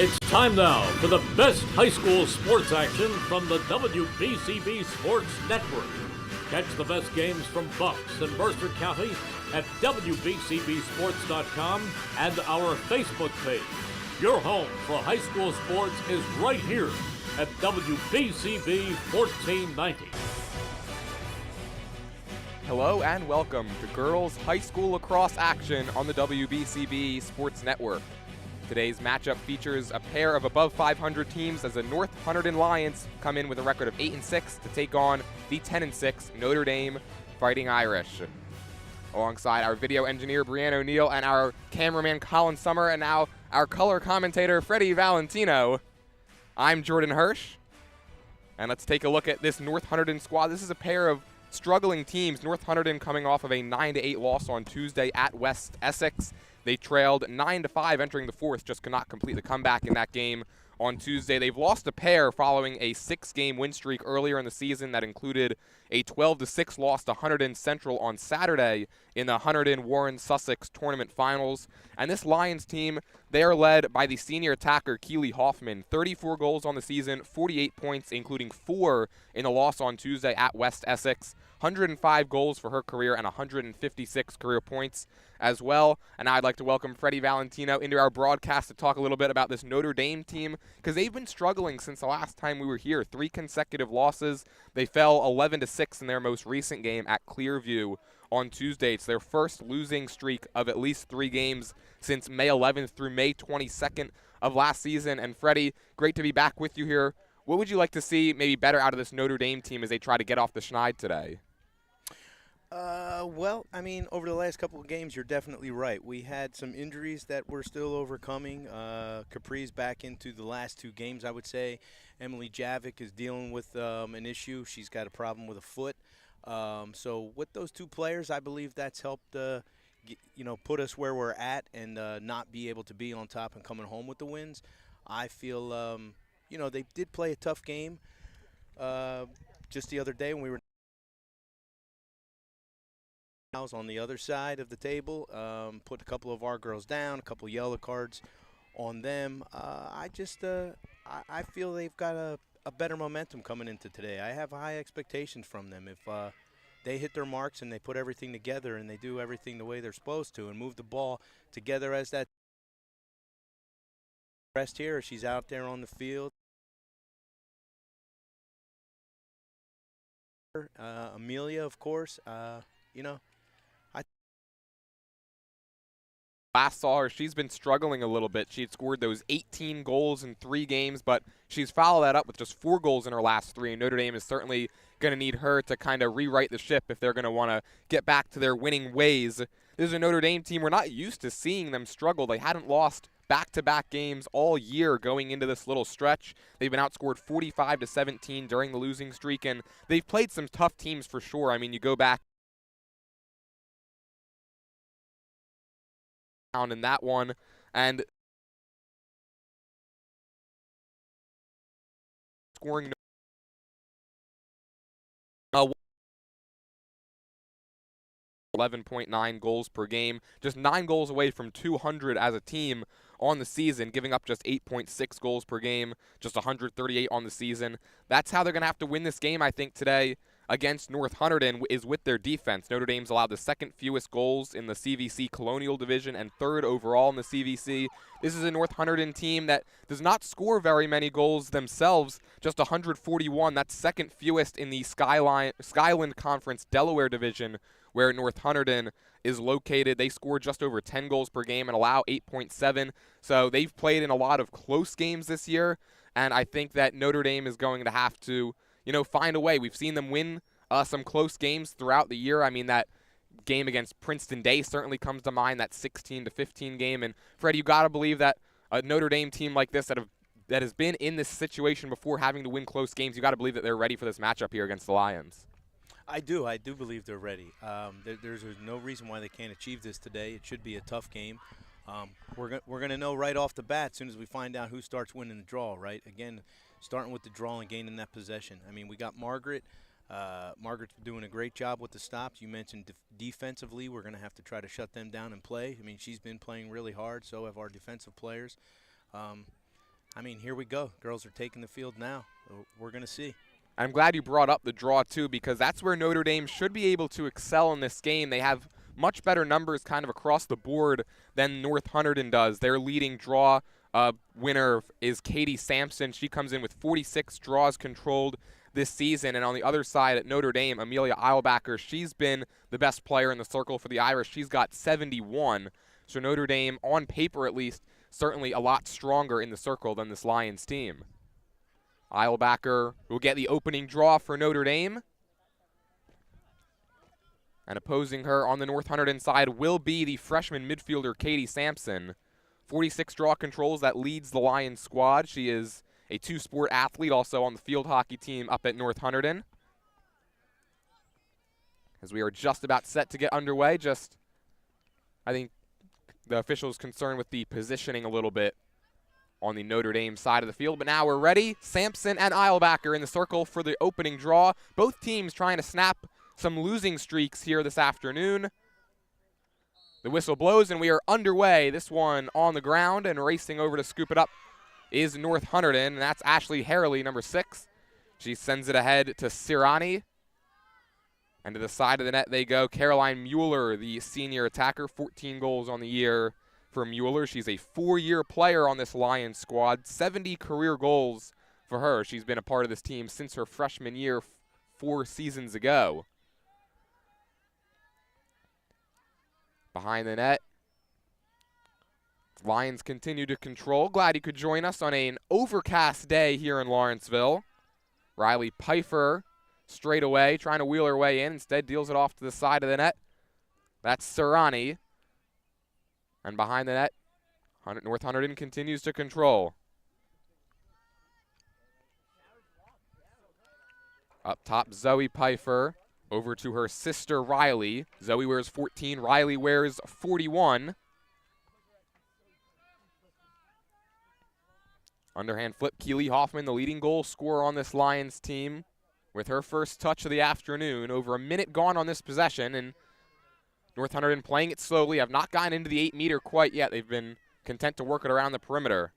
It's time now for the best high school sports action from the WBCB Sports Network. Catch the best games from Bucks and Mercer County at WBCBSports.com and our Facebook page. Your home for high school sports is right here at WBCB 1490. Hello and welcome to girls high school lacrosse action on the WBCB Sports Network. Today's matchup features a pair of above 500 teams as the North Hunterdon Lions come in with a record of 8-6 to take on the 10-6 Notre Dame Fighting Irish. Alongside our video engineer Brianne O'Neill and our cameraman Colin Summer and now our color commentator Freddie Valentino, I'm Jordan Hirsch. And let's take a look at this North Hunterdon squad. This is a pair of struggling teams. North Hunterdon coming off of a 9-8 loss on Tuesday at West Essex. They trailed 9-5 entering the fourth, just could not complete the comeback in that game on Tuesday. They've lost a pair following a 6-game win streak earlier in the season that included a 12-6 loss to Hunterdon Central on Saturday in the Hunterdon-Warren-Sussex tournament finals. And this Lions team, they are led by the senior attacker Keely Hoffman. 34 goals on the season, 48 points, including 4 in the loss on Tuesday at West Essex. 105 goals for her career and 156 career points as well. And I'd like to welcome Freddie Valentino into our broadcast to talk a little bit about this Notre Dame team, because they've been struggling since the last time we were here. 3 consecutive losses. They fell 11-6 in their most recent game at Clearview on Tuesday. It's their first losing streak of at least 3 games since May 11th through May 22nd of last season. And Freddie, great to be back with you here. What would you like to see maybe better out of this Notre Dame team as they try to get off the schneid today? Well, I mean, over the last couple of games, you're definitely right. We had some injuries that we're still overcoming. Capri's back into the last 2 games, I would say. Emily Javik is dealing with an issue. She's got a problem with a foot. So with those 2 players, I believe that's helped, put us where we're at and not be able to be on top and coming home with the wins. I feel, they did play a tough game just the other day when we were on the other side of the table, put a couple of our girls down, a couple of yellow cards on them. I feel they've got a better momentum coming into today. I have high expectations from them. If they hit their marks and they put everything together and they do everything the way they're supposed to and move the ball together as that rest here, she's out there on the field. Amelia, of course, Last saw her, she's been struggling a little bit. She had scored those 18 goals in 3 games, but she's followed that up with just 4 goals in her last 3. And Notre Dame is certainly going to need her to kind of rewrite the ship if they're going to want to get back to their winning ways. This is a Notre Dame team we're not used to seeing them struggle. They hadn't lost back-to-back games all year going into this little stretch. They've been outscored 45-17 during the losing streak, and they've played some tough teams for sure. I mean, you go back in that one, and scoring 11.9 goals per game, just 9 goals away from 200 as a team on the season, giving up just 8.6 goals per game, just 138 on the season. That's how they're going to have to win this game, I think, today against North Hunterdon, is with their defense. Notre Dame's allowed the 2nd fewest goals in the CVC Colonial Division and 3rd overall in the CVC. This is a North Hunterdon team that does not score very many goals themselves, just 141. That's 2nd fewest in the Skyland Conference Delaware Division, where North Hunterdon is located. They score just over 10 goals per game and allow 8.7. So they've played in a lot of close games this year, and I think that Notre Dame is going to have to find a way. We've seen them win some close games throughout the year. I mean, that game against Princeton Day certainly comes to mind, that 16-15 game. And Fred, you got to believe that a Notre Dame team like this that has been in this situation before, having to win close games, you got to believe that they're ready for this matchup here against the Lions. I do believe they're ready. There's no reason why they can't achieve this today. It should be a tough game. We're going to know right off the bat as soon as we find out who starts winning the draw, right? Again, starting with the draw and gaining that possession. I mean, we got Margaret. Margaret's doing a great job with the stops. You mentioned defensively, we're going to have to try to shut them down and play. I mean, she's been playing really hard, so have our defensive players. I mean, here we go. Girls are taking the field now. We're going to see. I'm glad you brought up the draw, too, because that's where Notre Dame should be able to excel in this game. They have much better numbers kind of across the board than North Hunterdon does. Their leading draw winner is Katie Sampson. She comes in with 46 draws controlled this season. And on the other side at Notre Dame, Amelia Eilbacher, she's been the best player in the circle for the Irish. She's got 71. So Notre Dame, on paper at least, certainly a lot stronger in the circle than this Lions team. Eilbacher will get the opening draw for Notre Dame. And opposing her on the North Hunterdon side will be the freshman midfielder Katie Sampson. 46 draw controls, that leads the Lions squad. She is a two-sport athlete, also on the field hockey team up at North Hunterdon. As we are just about set to get underway, I think the officials concerned with the positioning a little bit on the Notre Dame side of the field. But now we're ready. Sampson and Eilbacher in the circle for the opening draw. Both teams trying to snap some losing streaks here this afternoon. The whistle blows and we are underway. This one on the ground and racing over to scoop it up is North Hunterdon, and that's Ashley Harley, number 6. She sends it ahead to Sirani. And to the side of the net they go. Caroline Mueller, the senior attacker, 14 goals on the year for Mueller. She's a 4-year player on this Lions squad, 70 career goals for her. She's been a part of this team since her freshman year 4 seasons ago. Behind the net, Lions continue to control. Glad you could join us on an overcast day here in Lawrenceville. Riley Pfeiffer straight away, trying to wheel her way in. Instead, deals it off to the side of the net. That's Sirani. And behind the net, North Hunterdon continues to control. Up top, Zoe Pfeiffer. Over to her sister, Riley. Zoe wears 14. Riley wears 41. Underhand flip, Keely Hoffman, the leading goal scorer on this Lions team, with her first touch of the afternoon. Over a minute gone on this possession, and North Hunterdon playing it slowly. Have not gotten into the 8-meter quite yet. They've been content to work it around the perimeter.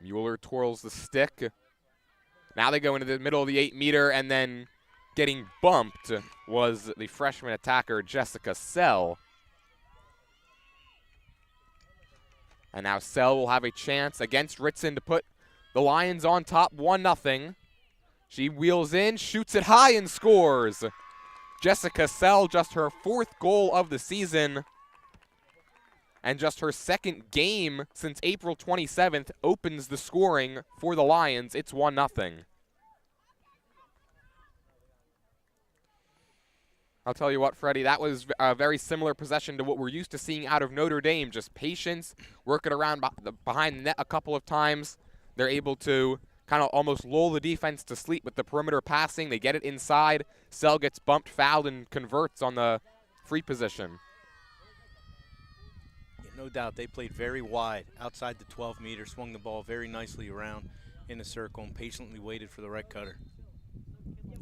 Mueller twirls the stick. Now they go into the middle of the 8-meter, and then getting bumped was the freshman attacker, Jessica Sell. And now Sell will have a chance against Ritson to put the Lions on top 1-0. She wheels in, shoots it high, and scores. Jessica Sell, just her 4th goal of the season, and just her 2nd game since April 27th, opens the scoring for the Lions. It's 1-0. I'll tell you what, Freddie, that was a very similar possession to what we're used to seeing out of Notre Dame. Just patience, working around behind the net a couple of times. They're able to kind of almost lull the defense to sleep with the perimeter passing. They get it inside. Sell gets bumped, fouled, and converts on the free position. No doubt, they played very wide outside the 12-meter, swung the ball very nicely around in a circle, and patiently waited for the red cutter.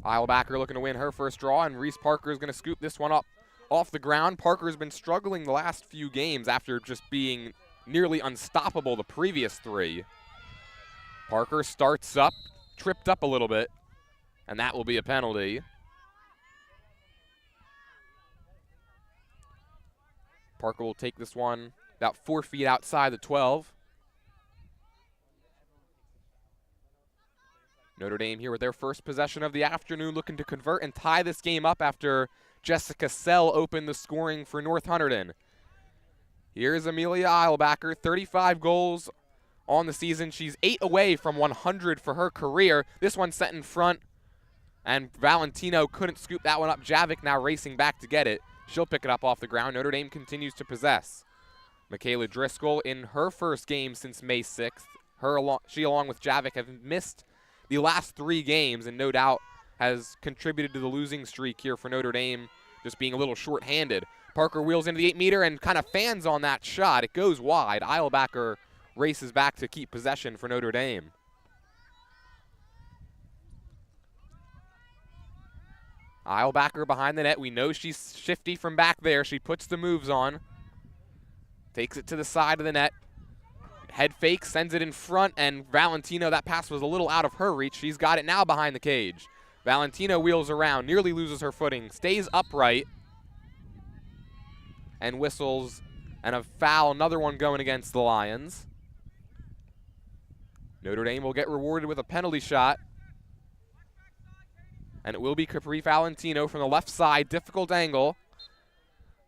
Eilbacher looking to win her first draw, and Reese Parker is going to scoop this one up off the ground. Parker's been struggling the last few games after just being nearly unstoppable the previous 3. Parker starts up, tripped up a little bit, and that will be a penalty. Parker will take this one about 4 feet outside the 12. Notre Dame here with their first possession of the afternoon, looking to convert and tie this game up after Jessica Sell opened the scoring for North Hunterdon. Here's Amelia Eilbacher, 35 goals on the season. She's 8 away from 100 for her career. This one set in front, and Valentino couldn't scoop that one up. Javik now racing back to get it. She'll pick it up off the ground. Notre Dame continues to possess. Michaela Driscoll in her first game since May 6th. She, along with Javik, have missed the last 3 games, and no doubt has contributed to the losing streak here for Notre Dame, just being a little short-handed. Parker wheels into the 8-meter and kind of fans on that shot. It goes wide. Eilbacher races back to keep possession for Notre Dame. Eilbacher behind the net. We know she's shifty from back there. She puts the moves on. Takes it to the side of the net. Head fake, sends it in front, and Valentino, that pass was a little out of her reach. She's got it now behind the cage. Valentino wheels around, nearly loses her footing, stays upright, and whistles, and a foul, another one going against the Lions. Notre Dame will get rewarded with a penalty shot. And it will be Capri Valentino from the left side, difficult angle.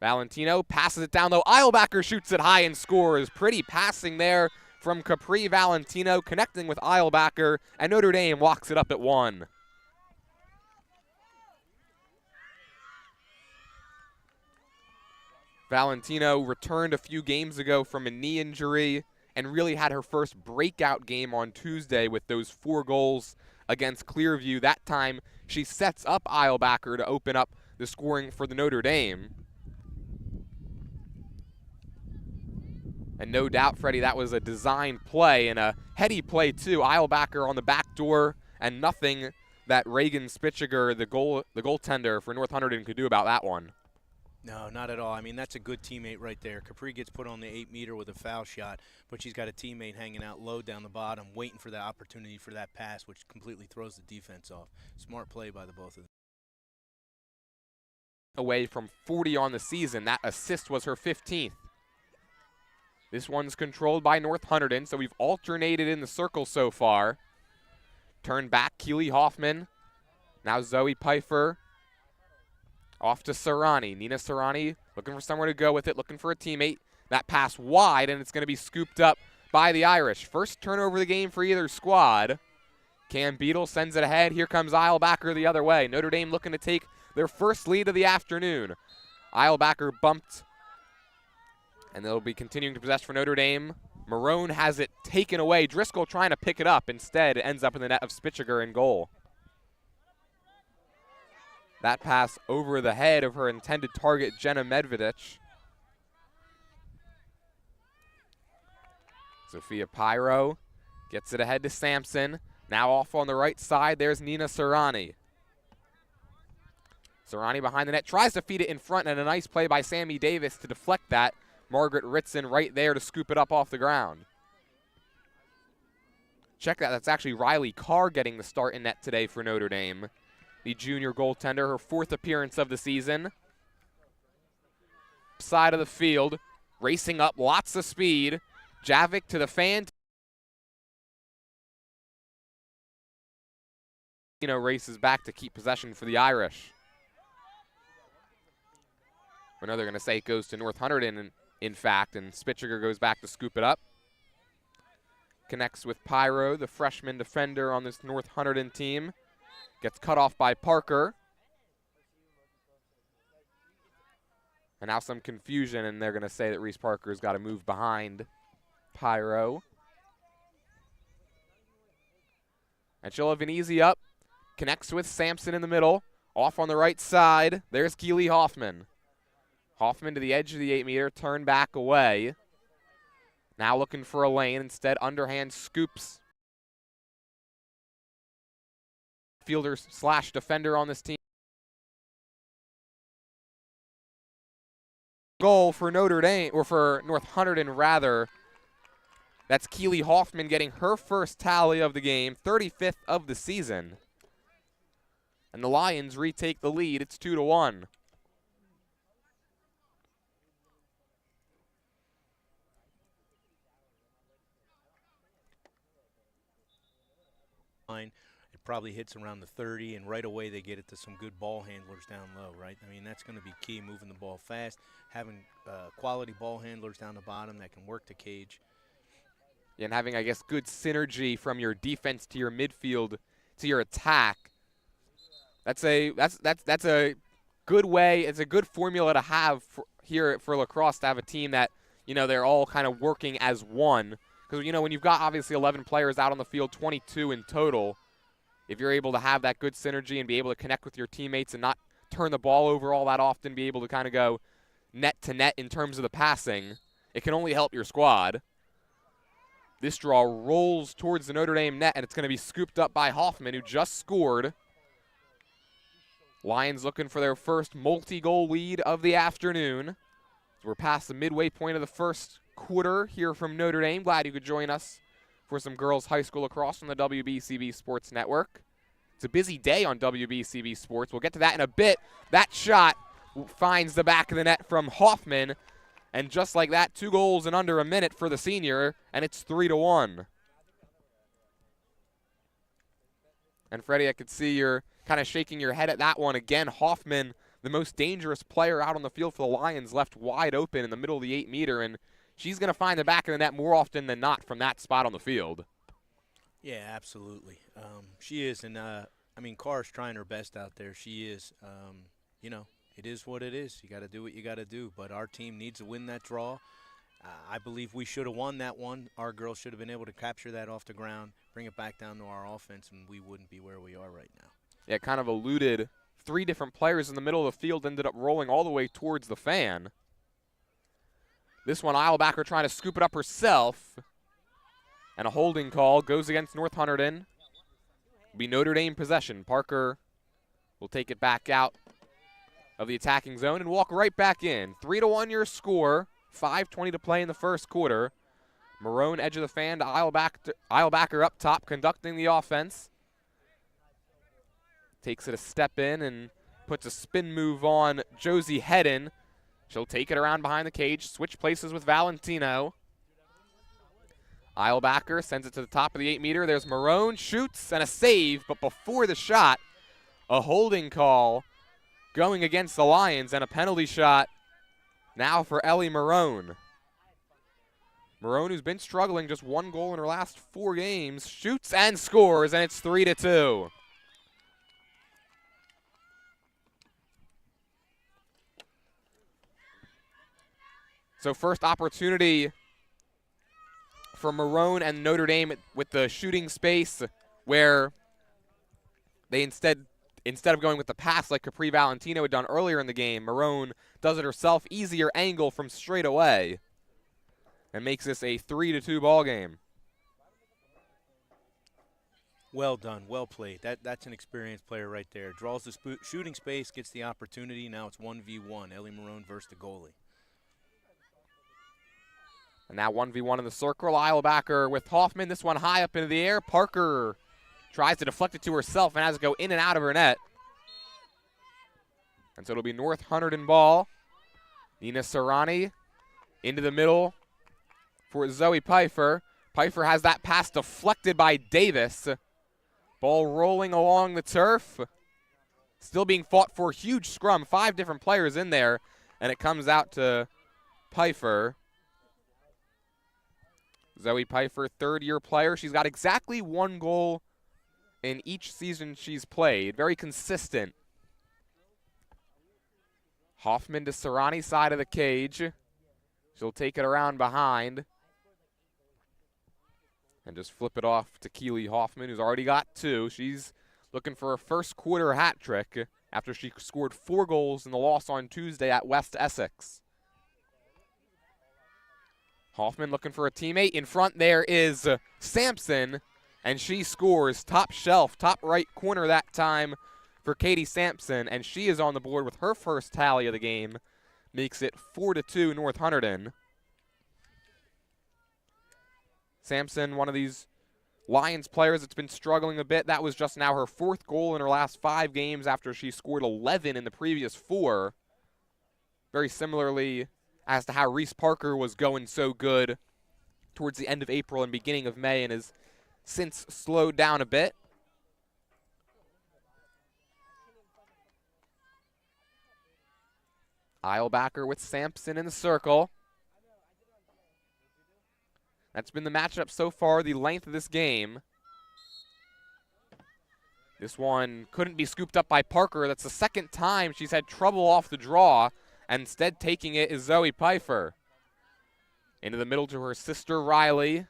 Valentino passes it down, though. Eilbacher shoots it high and scores. Pretty passing there from Capri Valentino, connecting with Eilbacher, and Notre Dame locks it up at 1. Valentino returned a few games ago from a knee injury and really had her first breakout game on Tuesday with those 4 goals against Clearview. That time, she sets up Eilbacher to open up the scoring for the Notre Dame. And no doubt, Freddie, that was a designed play and a heady play, too. Eilbacher on the back door, and nothing that Reagan Spitziger, the goaltender for North Hunterdon, could do about that one. No, not at all. I mean, that's a good teammate right there. Capri gets put on the 8-meter with a foul shot, but she's got a teammate hanging out low down the bottom, waiting for the opportunity for that pass, which completely throws the defense off. Smart play by the both of them. Away from 40 on the season. That assist was her 15th. This one's controlled by North Hunterdon, so we've alternated in the circle so far. Turn back, Keely Hoffman. Now Zoe Pfeiffer. Off to Serrani. Nina Serrani looking for somewhere to go with it, looking for a teammate. That pass wide, and it's going to be scooped up by the Irish. First turnover of the game for either squad. Cam Beadle sends it ahead. Here comes Eilbacher the other way. Notre Dame looking to take their first lead of the afternoon. Eilbacher bumped, and they'll be continuing to possess for Notre Dame. Marone has it taken away. Driscoll trying to pick it up. Instead, it ends up in the net of Spitziger in goal. That pass over the head of her intended target, Jenna Medvedich. Sophia Pyro gets it ahead to Sampson. Now off on the right side, there's Nina Serrani. Serrani behind the net, tries to feed it in front, and a nice play by Sammy Davis to deflect that. Margaret Ritson right there to scoop it up off the ground. Check that, that's actually Riley Carr getting the start in net today for Notre Dame. The junior goaltender, her 4th appearance of the season. Side of the field, racing up, lots of speed. Javik to the fan. Races back to keep possession for the Irish. I know they're going to say it goes to North Hunterdon, in fact, and Spitziger goes back to scoop it up. Connects with Pyro, the freshman defender on this North Hunterdon team. Gets cut off by Parker. And now some confusion, and they're going to say that Reese Parker's got to move behind Pyro. And she'll have an easy up. Connects with Sampson in the middle. Off on the right side, there's Keely Hoffman. Hoffman to the edge of the 8-meter, turn back away. Now looking for a lane, instead underhand scoops. Fielder / defender on this team. Goal for Notre Dame, or for North Hunterdon rather. That's Keely Hoffman getting her first tally of the game, 35th of the season. And the Lions retake the lead. It's 2-1. It probably hits around the 30, and right away they get it to some good ball handlers down low, right? I mean, that's going to be key, moving the ball fast, having quality ball handlers down the bottom that can work the cage. Yeah, and having, I guess, good synergy from your defense to your midfield to your attack. That's a good way. It's a good formula to have here for Lacrosse, to have a team that, they're all kind of working as one. Because, when you've got obviously 11 players out on the field, 22 in total, if you're able to have that good synergy and be able to connect with your teammates and not turn the ball over all that often, be able to kind of go net to net in terms of the passing, it can only help your squad. This draw rolls towards the Notre Dame net, and it's going to be scooped up by Hoffman, who just scored. Lions looking for their first multi-goal lead of the afternoon. We're past the midway point of the first quarter here from Notre Dame. Glad you could join us for some girls high school lacrosse on the WBCB Sports Network. It's a busy day on WBCB Sports. We'll get to that in a bit. That shot finds the back of the net from Hoffman. And just like that, 2 goals in under a minute for the senior, and it's 3-1. And Freddie, I could see you're kind of shaking your head at that one. Again, Hoffman, the most dangerous player out on the field for the Lions, left wide open in the middle of the 8-meter, and she's going to find the back of the net more often than not from that spot on the field. Yeah, absolutely. She is, and I mean, Carr's trying her best out there. She is. You know, it is what it is. You got to do what you got to do. But our team needs to win that draw. I believe we should have won that one. Our girls should have been able to capture that off the ground, bring it back down to our offense, and we wouldn't be where we are right now. Yeah, kind of eluded 3 different players in the middle of the field, ended up rolling all the way towards the fan. This one, Eilbacher trying to scoop it up herself. And a holding call goes against North Hunterdon. It'll be Notre Dame possession. Parker will take it back out of the attacking zone and walk right back in. 3-1 your score. 5:20 to play in the first quarter. Marone edge of the fan to Eilbacher up top, conducting the offense. Takes it a step in and puts a spin move on Josie Hedden. She'll take it around behind the cage, switch places with Valentino. Eilbacher sends it to the top of the 8-meter. There's Marone, shoots, and a save, but before the shot, a holding call going against the Lions and a penalty shot now for Ellie Marone. Marone, who's been struggling, just 1 goal in her last 4 games, shoots and scores, and it's 3-2. So first opportunity for Marone and Notre Dame with the shooting space, where they instead of going with the pass like Capri Valentino had done earlier in the game, Marone does it herself, easier angle from straight away, and makes this a 3-2 ball game. Well done, well played. That's an experienced player right there. Draws the shooting space, gets the opportunity. Now it's 1v1, Ellie Marone versus the goalie. And now 1v1 in the circle. Eilbacher with Hoffman. This one high up into the air. Parker tries to deflect it to herself and has to go in and out of her net. And so it'll be North Hunterdon ball. Nina Serrani into the middle for Zoe Pfeiffer. Pfeiffer has that pass deflected by Davis. Ball rolling along the turf. Still being fought for. Huge scrum. 5 different players in there. And it comes out to Pfeiffer. Zoe Pfeiffer, 3rd-year player. She's got exactly 1 goal in each season she's played. Very consistent. Hoffman to Serrani, side of the cage. She'll take it around behind. And just flip it off to Keely Hoffman, who's already got 2. She's looking for a first quarter hat trick after she scored 4 goals in the loss on Tuesday at West Essex. Hoffman looking for a teammate. In front there is Sampson, and she scores. Top shelf, top right corner that time for Katie Sampson, and she is on the board with her first tally of the game. Makes it 4-2 North Hunterdon. Sampson, one of these Lions players that's been struggling a bit. That was just now her 4th goal in her last 5 games after she scored 11 in the previous 4. Very similarly as to how Reese Parker was going so good towards the end of April and beginning of May and has since slowed down a bit. Eilbacher with Sampson in the circle. That's been the matchup so far, the length of this game. This one couldn't be scooped up by Parker. That's the 2nd time she's had trouble off the draw. And instead taking it is Zoe Pfeiffer. Into the middle to her sister Riley.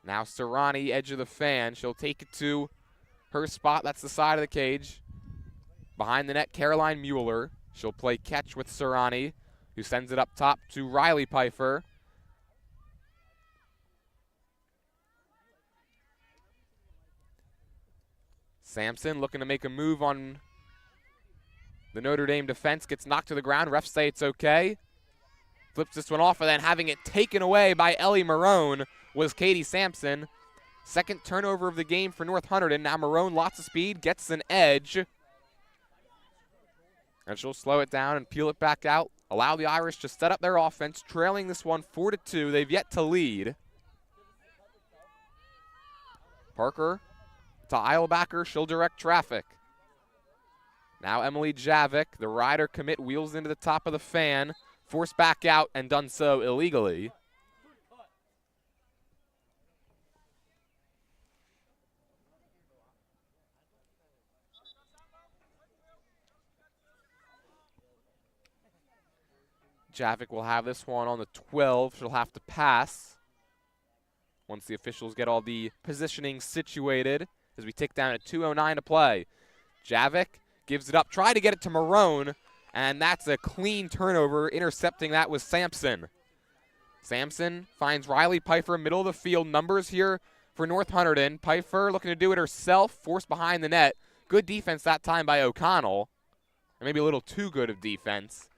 Now Serrani, edge of the fan. She'll take it to her spot. That's the side of the cage. Behind the net, Caroline Mueller. She'll play catch with Serrani, who sends it up top to Riley Pfeiffer. Sampson looking to make a move on The Notre Dame defense gets knocked to the ground. Refs say it's okay. Flips this one off, and then having it taken away by Ellie Marone was Katie Sampson. Second turnover of the game for North Hunterdon. Now Marone, lots of speed, gets an edge. And she'll slow it down and peel it back out. Allow the Irish to set up their offense, trailing this one 4-2. They've yet to lead. Parker to Eilbacher. She'll direct traffic. Now Emily Javik, the rider commit, wheels into the top of the fan, forced back out and done so illegally. Javik will have this one on the 12. She'll have to pass once the officials get all the positioning situated as we tick down at 2:09 to play. Javik gives it up, try to get it to Marone, and that's a clean turnover. Intercepting that was Sampson. Sampson finds Riley Pfeiffer, middle of the field. Numbers here for North Hunterdon. Pfeiffer looking to do it herself, forced behind the net. Good defense that time by O'Connell, or maybe a little too good of defense.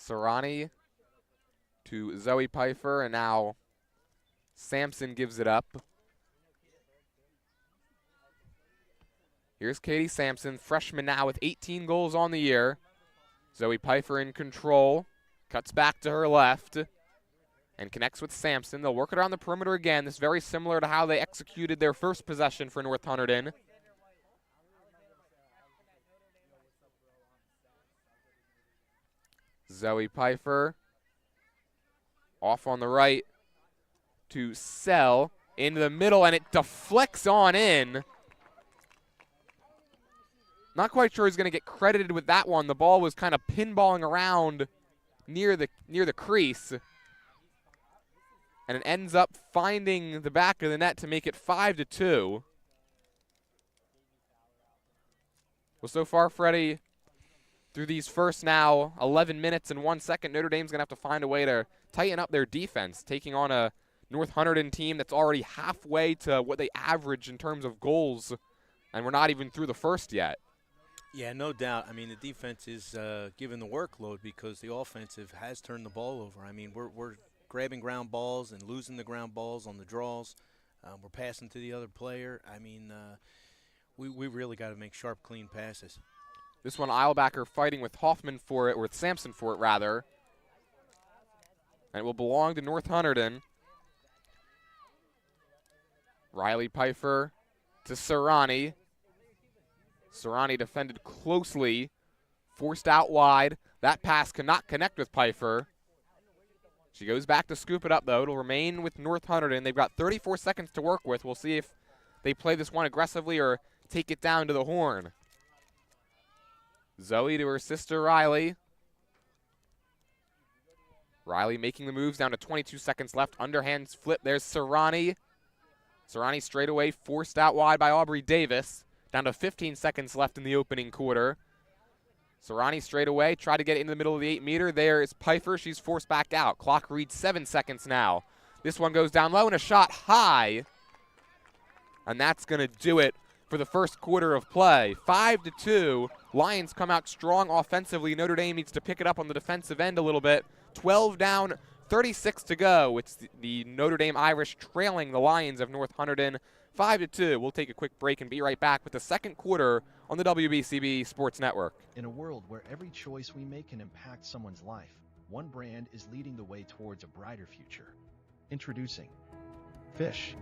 Serrani to Zoe Pfeiffer, and now Sampson gives it up. Here's Katie Sampson, freshman now with 18 goals on the year. Zoe Pfeiffer in control, cuts back to her left, and connects with Sampson. They'll work it around the perimeter again. This is very similar to how they executed their first possession for North Hunterdon. Zoe Pfeiffer off on the right to Sell into the middle, and it deflects on in. Not quite sure he's going to get credited with that one. The ball was kind of pinballing around near the crease, and it ends up finding the back of the net to make it 5-2. Well, so far, Freddie, through these first now 11 minutes and 1 second, Notre Dame's going to have to find a way to tighten up their defense, taking on a North Hunterdon team that's already halfway to what they average in terms of goals, and we're not even through the first yet. Yeah, no doubt. I mean, the defense is given the workload because the offensive has turned the ball over. I mean, we're grabbing ground balls and losing the ground balls on the draws. We're passing to the other player. I mean, we really got to make sharp, clean passes. This one, Eilbacher fighting with Hoffman for it, or with Sampson for it, rather. And it will belong to North Hunterdon. Riley Pfeiffer to Serrani. Serrani defended closely, forced out wide. That pass cannot connect with Pfeiffer. She goes back to scoop it up, though. It'll remain with North Hunterdon. They've got 34 seconds to work with. We'll see if they play this one aggressively or take it down to the horn. Zoe to her sister Riley. Riley making the moves, down to 22 seconds left. Underhand flip, there's Serrani. Serrani straight away, forced out wide by Aubrey Davis. Down to 15 seconds left in the opening quarter. Serrani straight away, try to get into the middle of the 8-meter. There is Pfeiffer, she's forced back out. Clock reads 7 seconds now. This one goes down low and a shot high. And that's gonna do it for the first quarter of play. 5-2. Lions come out strong offensively. Notre Dame needs to pick it up on the defensive end a little bit. 12 down, 36 to go. It's the Notre Dame Irish trailing the Lions of North Hunterdon 5-2. We'll take a quick break and be right back with the second quarter on the WBCB Sports Network. In a world where every choice we make can impact someone's life, one brand is leading the way towards a brighter future. Introducing Fish.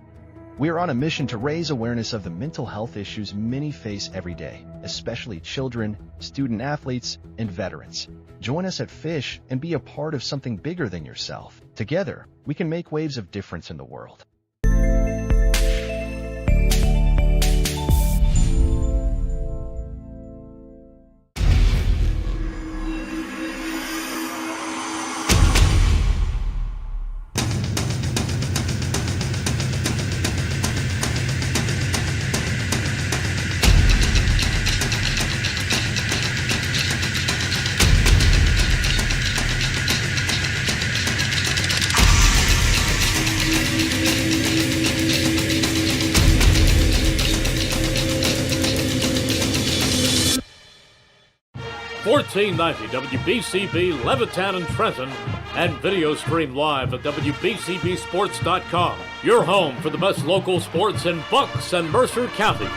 We are on a mission to raise awareness of the mental health issues many face every day, especially children, student athletes, and veterans. Join us at Fish and be a part of something bigger than yourself. Together, we can make waves of difference in the world. 1390 WBCB Levittown and Trenton, and video stream live at WBCBsports.com. Your home for the best local sports in Bucks and Mercer counties.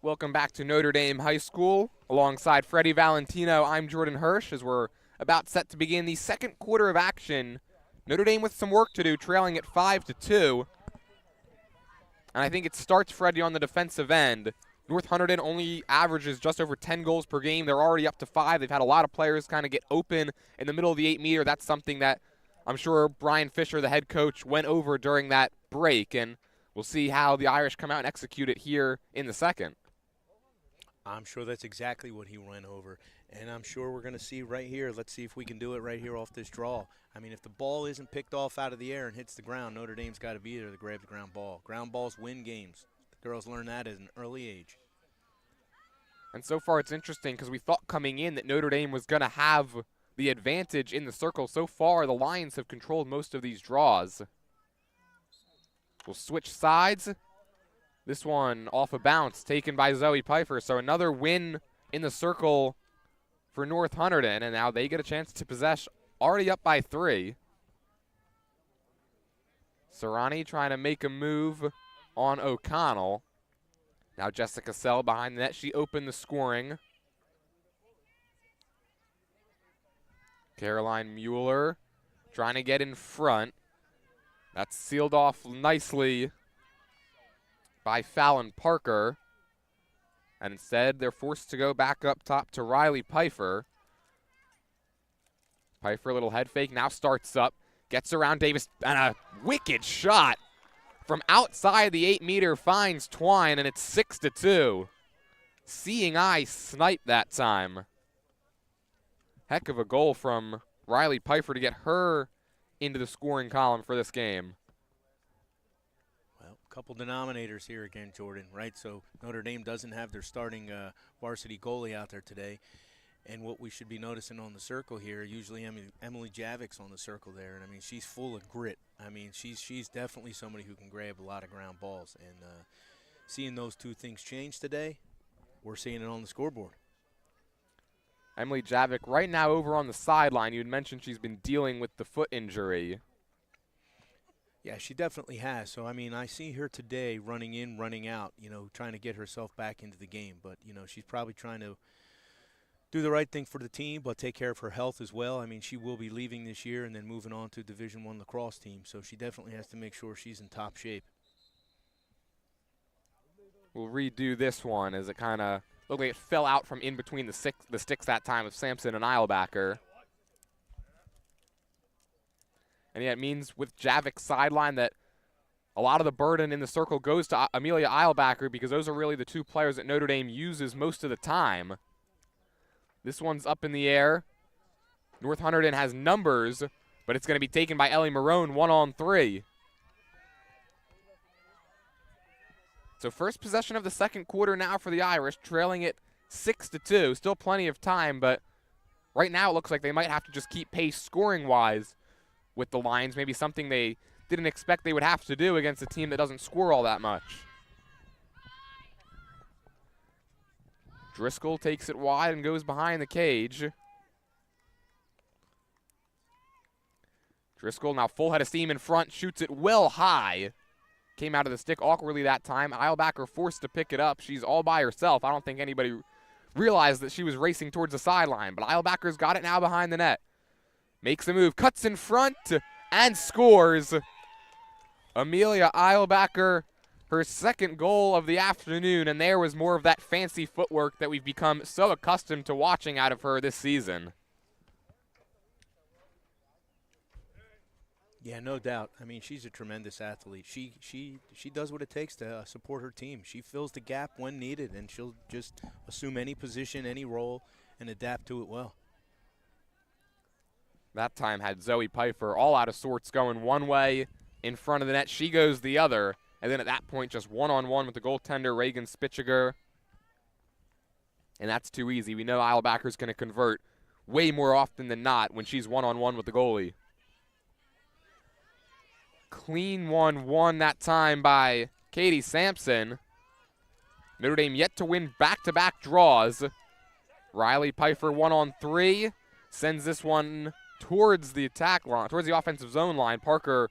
Welcome back to Notre Dame High School. Alongside Freddie Valentino, I'm Jordan Hirsch as we're about set to begin the second quarter of action. Notre Dame with some work to do, trailing at 5-2. And I think it starts, Freddie, on the defensive end. North Hunterdon only averages just over 10 goals per game. They're already up to 5. They've had a lot of players kind of get open in the middle of the 8-meter. That's something that I'm sure Brian Fisher, the head coach, went over during that break. And we'll see how the Irish come out and execute it here in the second. I'm sure that's exactly what he went over, and I'm sure we're going to see right here. Let's see if we can do it right here off this draw. I mean, if the ball isn't picked off out of the air and hits the ground, Notre Dame's got to be there to grab the ground ball. Ground balls win games. The girls learn that at an early age. And so far it's interesting because we thought coming in that Notre Dame was going to have the advantage in the circle. So far, the Lions have controlled most of these draws. We'll switch sides. This one off a bounce taken by Zoe Pfeiffer. So another win in the circle for North Hunterdon. And now they get a chance to possess, already up by 3. Serrani trying to make a move on O'Connell. Now Jessica Sell behind the net. She opened the scoring. Caroline Mueller trying to get in front. That's sealed off nicely by Fallon Parker. And instead, they're forced to go back up top to Riley Pfeiffer. Pfeiffer, a little head fake, now starts up. Gets around Davis, and a wicked shot from outside the 8-meter finds Twine, and it's 6-2. Seeing eye sniped that time. Heck of a goal from Riley Pfeiffer to get her into the scoring column for this game. Couple denominators here again, Jordan, right? So Notre Dame doesn't have their starting varsity goalie out there today. And what we should be noticing on the circle here, usually Emily Javic's on the circle there. And, I mean, she's full of grit. I mean, she's definitely somebody who can grab a lot of ground balls. And seeing those two things change today, we're seeing it on the scoreboard. Emily Javic right now over on the sideline. You had mentioned she's been dealing with the foot injury. Yeah, she definitely has. So, I mean, I see her today running in, running out, you know, trying to get herself back into the game. But, you know, she's probably trying to do the right thing for the team, but take care of her health as well. I mean, she will be leaving this year and then moving on to Division I lacrosse team. So she definitely has to make sure she's in top shape. We'll redo this one as it kind of looked like it fell out from in between the sticks that time of Sampson and Eilbacher. And yeah, it means with Javic's sideline that a lot of the burden in the circle goes to Amelia Eilbacher because those are really the two players that Notre Dame uses most of the time. This one's up in the air. North Hunterdon has numbers, but it's going to be taken by Ellie Marone 1-on-3. So first possession of the second quarter now for the Irish, trailing it 6-2. Still plenty of time, but right now it looks like they might have to just keep pace scoring-wise with the Lions, maybe something they didn't expect they would have to do against a team that doesn't score all that much. Driscoll takes it wide and goes behind the cage. Driscoll now full head of steam in front, shoots it well high. Came out of the stick awkwardly that time. Eilbacher forced to pick it up. She's all by herself. I don't think anybody realized that she was racing towards the sideline, but Eilbacher's got it now behind the net. Makes a move, cuts in front, and scores. Amelia Eilbacher, her second goal of the afternoon, and there was more of that fancy footwork that we've become so accustomed to watching out of her this season. Yeah, no doubt. I mean, she's a tremendous athlete. She does what it takes to support her team. She fills the gap when needed, and she'll just assume any position, any role, and adapt to it well. That time had Zoe Pfeiffer all out of sorts going one way in front of the net. She goes the other. And then at that point, just one-on-one with the goaltender, Reagan Spitziger. And that's too easy. We know Eilbacher's going to convert way more often than not when she's one-on-one with the goalie. Clean 1-1 that time by Katie Sampson. Notre Dame yet to win back-to-back draws. Riley Pfeiffer 1-on-3. Sends this one towards the attack line, towards the offensive zone line. Parker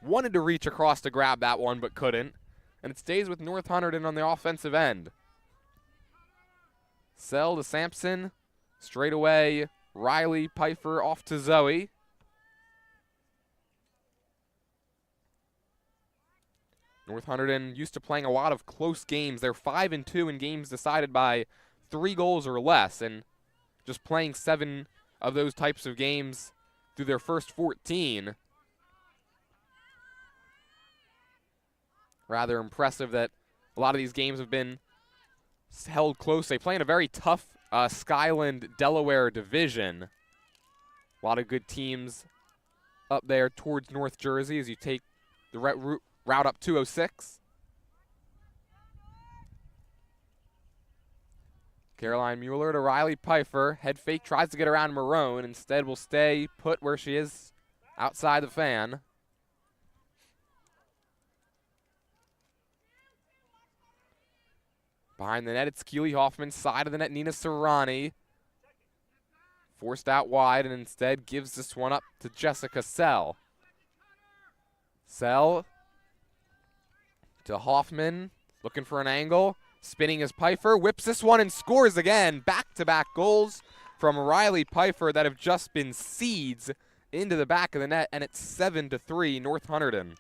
wanted to reach across to grab that one, but couldn't. And it stays with North Hunterdon on the offensive end. Sell to Sampson. Straight away, Riley Pfeiffer off to Zoe. North Hunterdon used to playing a lot of close games. They're 5-2 in games decided by 3 goals or less, and just playing 7 of those types of games through their first 14. Rather impressive that a lot of these games have been held close. They play in a very tough Skyland, Delaware division. A lot of good teams up there towards North Jersey as you take the route up 206. Caroline Mueller to Riley Pfeiffer. Head fake, tries to get around Marone. Instead will stay put where she is outside the fan. Behind the net, it's Keely Hoffman. Side of the net, Nina Serrani. Forced out wide and instead gives this one up to Jessica Sell. Sell to Hoffman, looking for an angle. Spinning as Pfeiffer, whips this one and scores again. Back-to-back goals from Riley Pfeiffer that have just been seeds into the back of the net, and it's 7-3 North Hunterdon.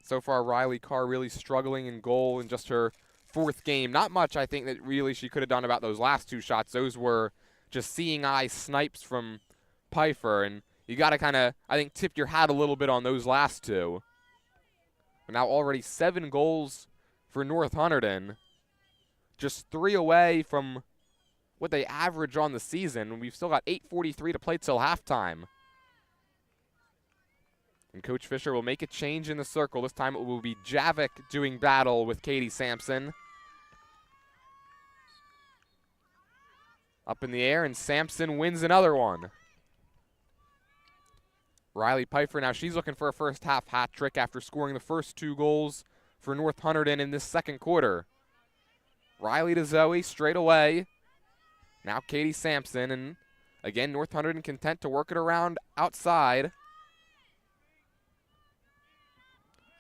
So far, Riley Carr really struggling in goal in just her 4th game. Not much, I think, that really she could have done about those last 2 shots. Those were just seeing eye snipes from Pfeiffer, and you got to kind of, I think, tip your hat a little bit on those last 2. But now already 7 goals for North Hunterdon. Just 3 away from what they average on the season. We've still got 8:43 to play till halftime. And Coach Fisher will make a change in the circle. This time it will be Javik doing battle with Katie Sampson. Up in the air, and Sampson wins another one. Riley Pfeiffer, now she's looking for a first half hat trick after scoring the first 2 goals for North Hunterdon in this second quarter. Riley to Zoe straight away. Now Katie Sampson, and again North Hunterdon content to work it around outside.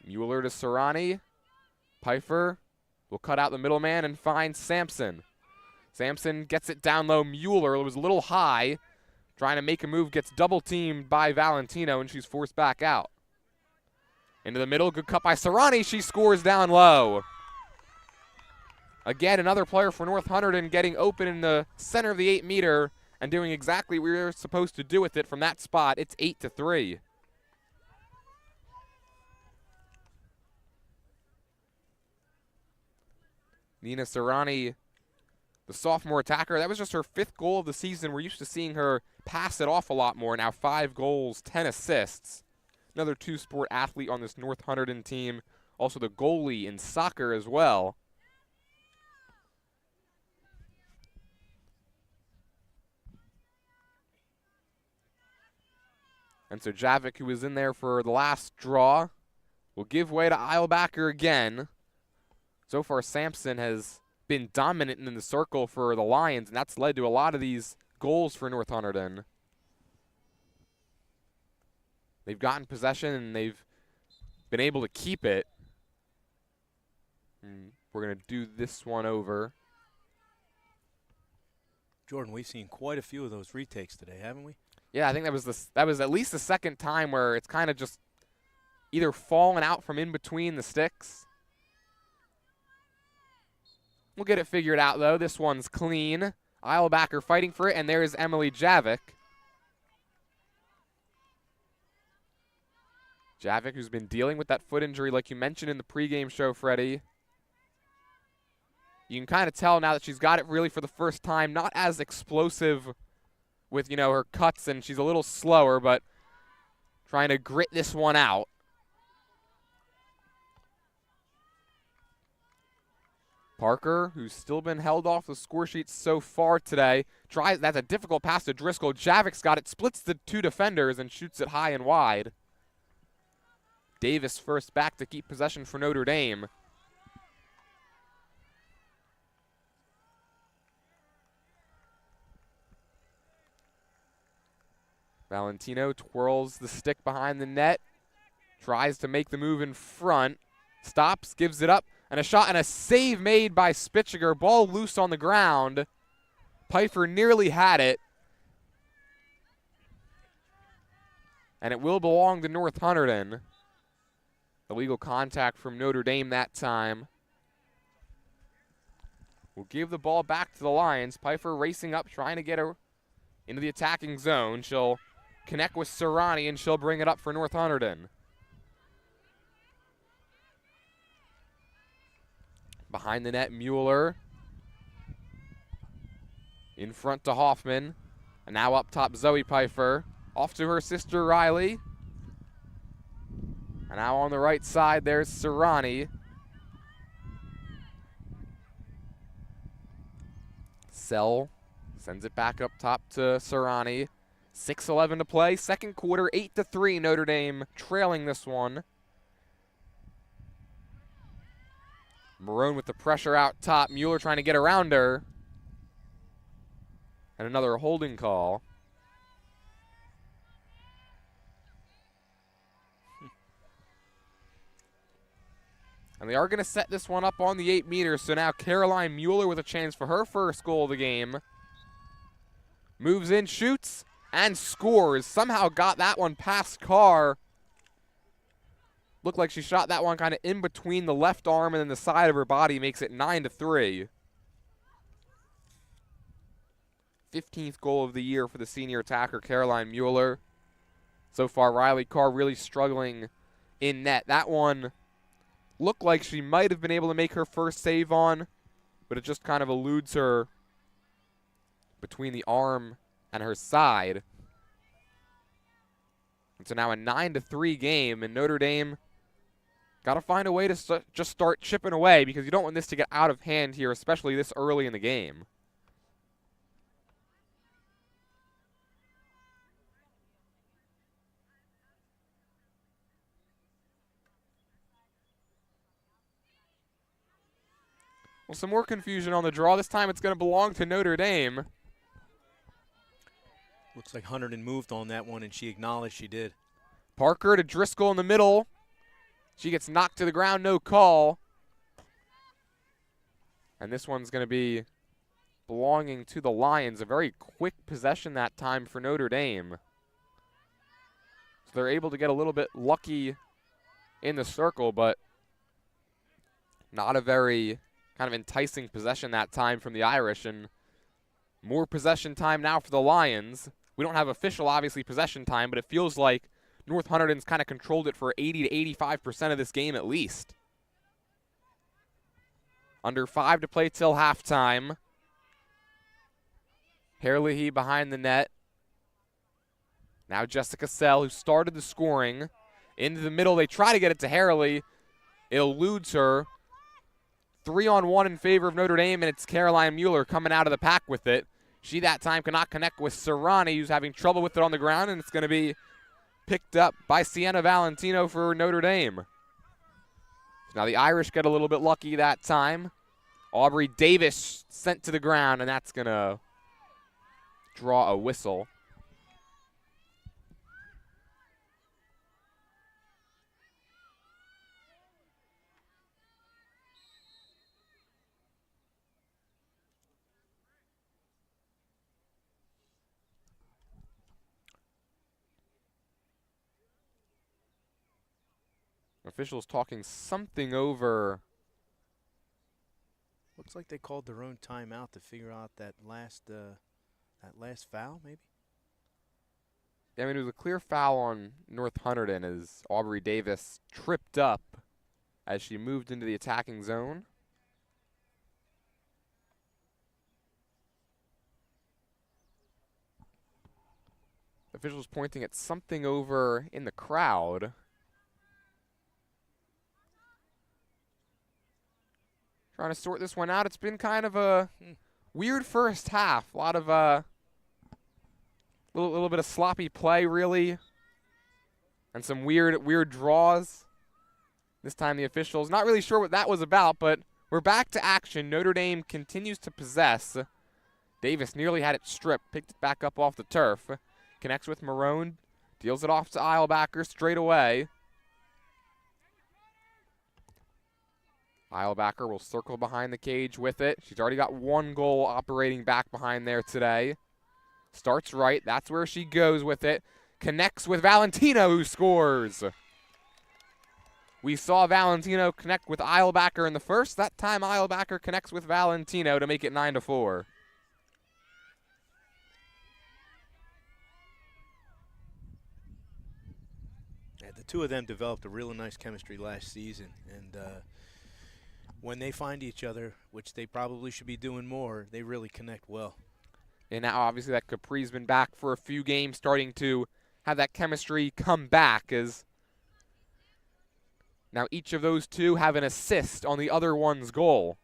Mueller to Serrani. Pfeiffer will cut out the middleman and find Sampson. Sampson gets it down low. Mueller was a little high. Trying to make a move, gets double-teamed by Valentino, and she's forced back out. Into the middle, good cut by Serrani. She scores down low. Again, another player for North Hunterdon getting open in the center of the 8-meter and doing exactly what we were supposed to do with it from that spot. It's 8-3. Nina Serrani, the sophomore attacker, that was just her 5th goal of the season. We're used to seeing her pass it off a lot more. Now 5 goals, 10 assists. Another 2-sport athlete on this North Hunterdon team. Also the goalie in soccer as well. And so Javik, who was in there for the last draw, will give way to Eilbacher again. So far, Sampson has been dominant in the circle for the Lions, and that's led to a lot of these goals for North Hunterdon. They've gotten possession, and they've been able to keep it. And we're going to do this one over. Jordan, we've seen quite a few of those retakes today, haven't we? Yeah, I think that was at least the second time where it's kind of just either fallen out from in between the sticks. We'll get it figured out, though. This one's clean. Eilbacher fighting for it, and there's Emily Javik. Javik, who's been dealing with that foot injury like you mentioned in the pregame show, Freddie. You can kind of tell now that she's got it really for the first time, not as explosive with, you know, her cuts, and she's a little slower, but trying to grit this one out. Parker, who's still been held off the score sheet so far today, tries. That's a difficult pass to Driscoll. Javik's got it, splits the two defenders, and shoots it high and wide. Davis first back to keep possession for Notre Dame. Valentino twirls the stick behind the net, tries to make the move in front, stops, gives it up, and a shot and a save made by Spitziger. Ball loose on the ground. Pfeiffer nearly had it. And it will belong to North Hunterdon. Illegal contact from Notre Dame that time. We'll give the ball back to the Lions. Pfeiffer racing up, trying to get her into the attacking zone. She'll connect with Serrani, and she'll bring it up for North Hunterdon. Behind the net, Mueller. In front to Hoffman. And now up top, Zoe Pfeiffer. Off to her sister, Riley. And now on the right side, there's Serrani. Sell sends it back up top to Serrani. 6:11 to play. Second quarter, 8-3. Notre Dame trailing this one. Marone with the pressure out top. Mueller trying to get around her. And another holding call. And they are going to set this one up on the 8 meters. So now Caroline Mueller with a chance for her first goal of the game. Moves in, shoots, and scores. Somehow got that one past Carr. Looked like she shot that one kind of in between the left arm and then the side of her body. Makes it 9-3. 15th goal of the year for the senior attacker, Caroline Mueller. So far, Riley Carr really struggling in net. That one looked like she might have been able to make her first save on, but it just kind of eludes her between the arm and her side. And so now a 9-3 game, and Notre Dame got to find a way to just start chipping away, because you don't want this to get out of hand here, especially this early in the game. Well, some more confusion on the draw. This time it's going to belong to Notre Dame. Looks like Hunterdon moved on that one, and she acknowledged she did. Parker to Driscoll in the middle. She gets knocked to the ground, no call. And this one's going to be belonging to the Lions. A very quick possession that time for Notre Dame. So they're able to get a little bit lucky in the circle, but not a very kind of enticing possession that time from the Irish. And more possession time now for the Lions. We don't have official, obviously, possession time, but it feels like North Hunterdon's kind of controlled it for 80 to 85% of this game at least. Under 5 to play till halftime. Herlihy behind the net. Now Jessica Sell, who started the scoring. Into the middle, they try to get it to Herlihy. It eludes her. 3-on-1 in favor of Notre Dame, and it's Caroline Mueller coming out of the pack with it. She that time cannot connect with Serrani, who's having trouble with it on the ground, and it's going to be picked up by Sienna Valentino for Notre Dame. So now the Irish get a little bit lucky that time. Aubrey Davis sent to the ground, and that's going to draw a whistle. Officials talking something over Looks like they called their own timeout to figure out that last foul, maybe. Yeah, I mean, it was a clear foul on North Hunterdon as Aubrey Davis tripped up as she moved into the attacking zone. Officials pointing at something over in the crowd. Trying to sort this one out. It's been kind of a weird first half. A lot of little bit of sloppy play, really, and some weird draws. This time the officials not really sure what that was about, but we're back to action. Notre Dame continues to possess. Davis nearly had it stripped, picked it back up off the turf, connects with Marone, deals it off to Eilbacher straight away. Eilbacher will circle behind the cage with it. She's already got one goal operating back behind there today. Starts right. That's where she goes with it. Connects with Valentino, who scores. We saw Valentino connect with Eilbacher in the first. That time Eilbacher connects with Valentino to make it 9-4. Yeah, the two of them developed a really nice chemistry last season, and when they find each other, which they probably should be doing more, they really connect well. And now, obviously, that Capri's been back for a few games, starting to have that chemistry come back, as now each of those two have an assist on the other one's goal.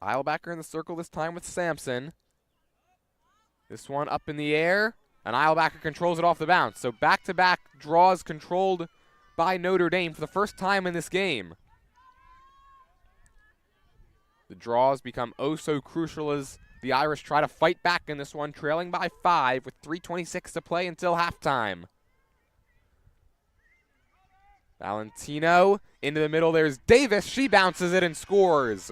Eilbacher in the circle this time with Sampson. This one up in the air, and Eilbacher controls it off the bounce. So back-to-back draws controlled by Notre Dame for the first time in this game. The draws become oh so crucial as the Irish try to fight back in this one, trailing by 5 with 3:26 to play until halftime. Valentino into the middle. There's Davis. She bounces it and scores.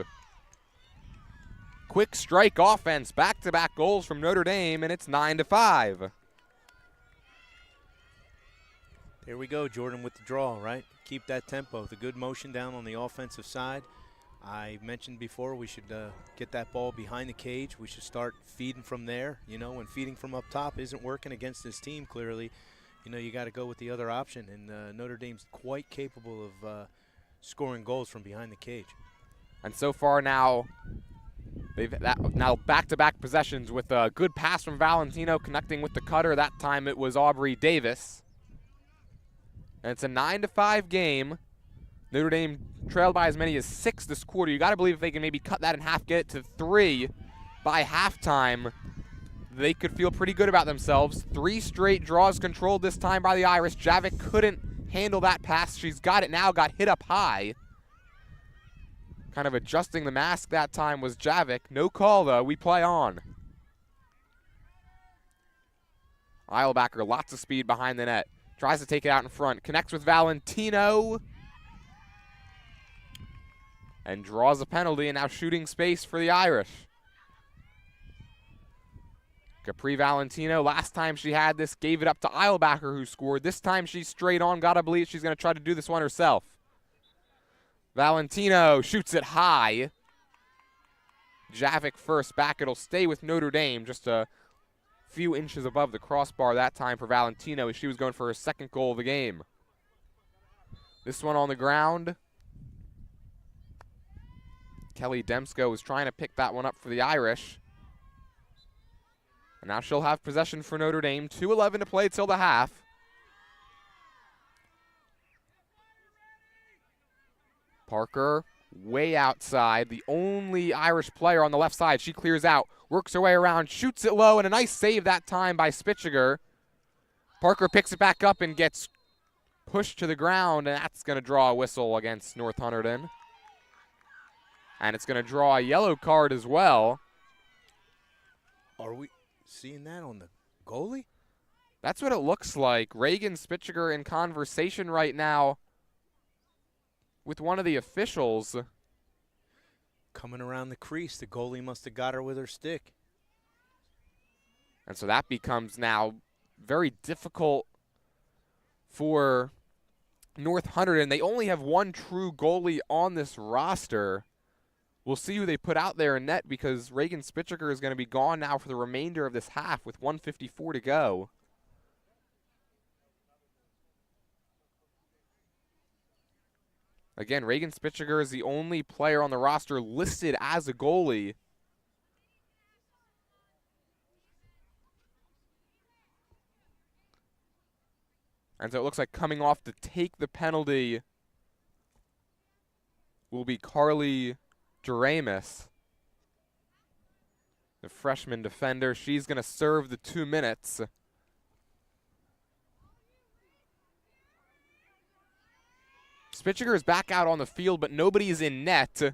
Quick strike offense, back-to-back goals from Notre Dame, and it's 9-5. There we go, Jordan, with the draw, right? Keep that tempo, the good motion down on the offensive side. I mentioned before we should get that ball behind the cage. We should start feeding from there. You know, when feeding from up top isn't working against this team, clearly, you know, you got to go with the other option, and Notre Dame's quite capable of scoring goals from behind the cage. And so far now, now back-to-back possessions with a good pass from Valentino connecting with the cutter. That time it was Aubrey Davis. And it's a 9-5 game. Notre Dame trailed by as many as 6 this quarter. You got to believe if they can maybe cut that in half, get it to 3 by halftime, they could feel pretty good about themselves. 3 straight draws controlled this time by the Irish. Javik couldn't handle that pass. She's got it now, got hit up high. Kind of adjusting the mask that time was Javik. No call, though. We play on. Eilbacher, lots of speed behind the net. Tries to take it out in front. Connects with Valentino. And draws a penalty, and now shooting space for the Irish. Capri Valentino, last time she had this, gave it up to Eilbacher, who scored. This time she's straight on. Gotta believe she's going to try to do this one herself. Valentino shoots it high. Javik first back. It'll stay with Notre Dame, just a few inches above the crossbar that time for Valentino as she was going for her second goal of the game. This one on the ground. Kelly Demsko was trying to pick that one up for the Irish. And now she'll have possession for Notre Dame. 2:11 to play till the half. Parker way outside, the only Irish player on the left side. She clears out, works her way around, shoots it low, and a nice save that time by Spitziger. Parker picks it back up and gets pushed to the ground, and that's going to draw a whistle against North Hunterdon. And it's going to draw a yellow card as well. Are we seeing that on the goalie? That's what it looks like. Reagan Spitziger in conversation right now with one of the officials. Coming around the crease, the goalie must have got her with her stick. And so that becomes now very difficult for North Hunterdon. They only have one true goalie on this roster. We'll see who they put out there in net because Reagan Spitziger is going to be gone now for the remainder of this half with 1:54 to go. Again, Reagan Spitziger is the only player on the roster listed as a goalie. And so it looks like coming off to take the penalty will be Carly Doremus, the freshman defender. She's going to serve the 2 minutes. Spitziger is back out on the field, but nobody's in net.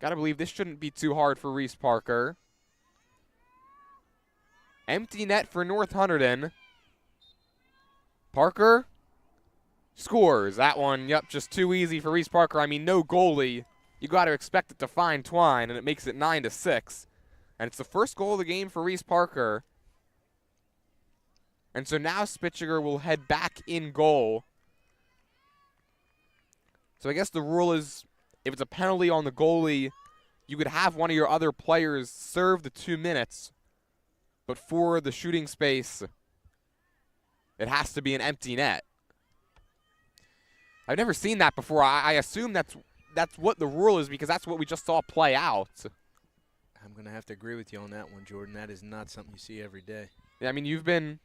Gotta believe this shouldn't be too hard for Reese Parker. Empty net for North Hunterdon. Parker scores. That one, yep, just too easy for Reese Parker. I mean, no goalie. You got to expect it to find Twine, and it makes it 9-6. And it's the first goal of the game for Reese Parker. And so now Spitziger will head back in goal. So I guess the rule is if it's a penalty on the goalie, you could have one of your other players serve the 2 minutes. But for the shooting space, it has to be an empty net. I've never seen that before. I assume that's what the rule is because that's what we just saw play out. I'm going to have to agree with you on that one, Jordan. That is not something you see every day. Yeah, I mean, you've been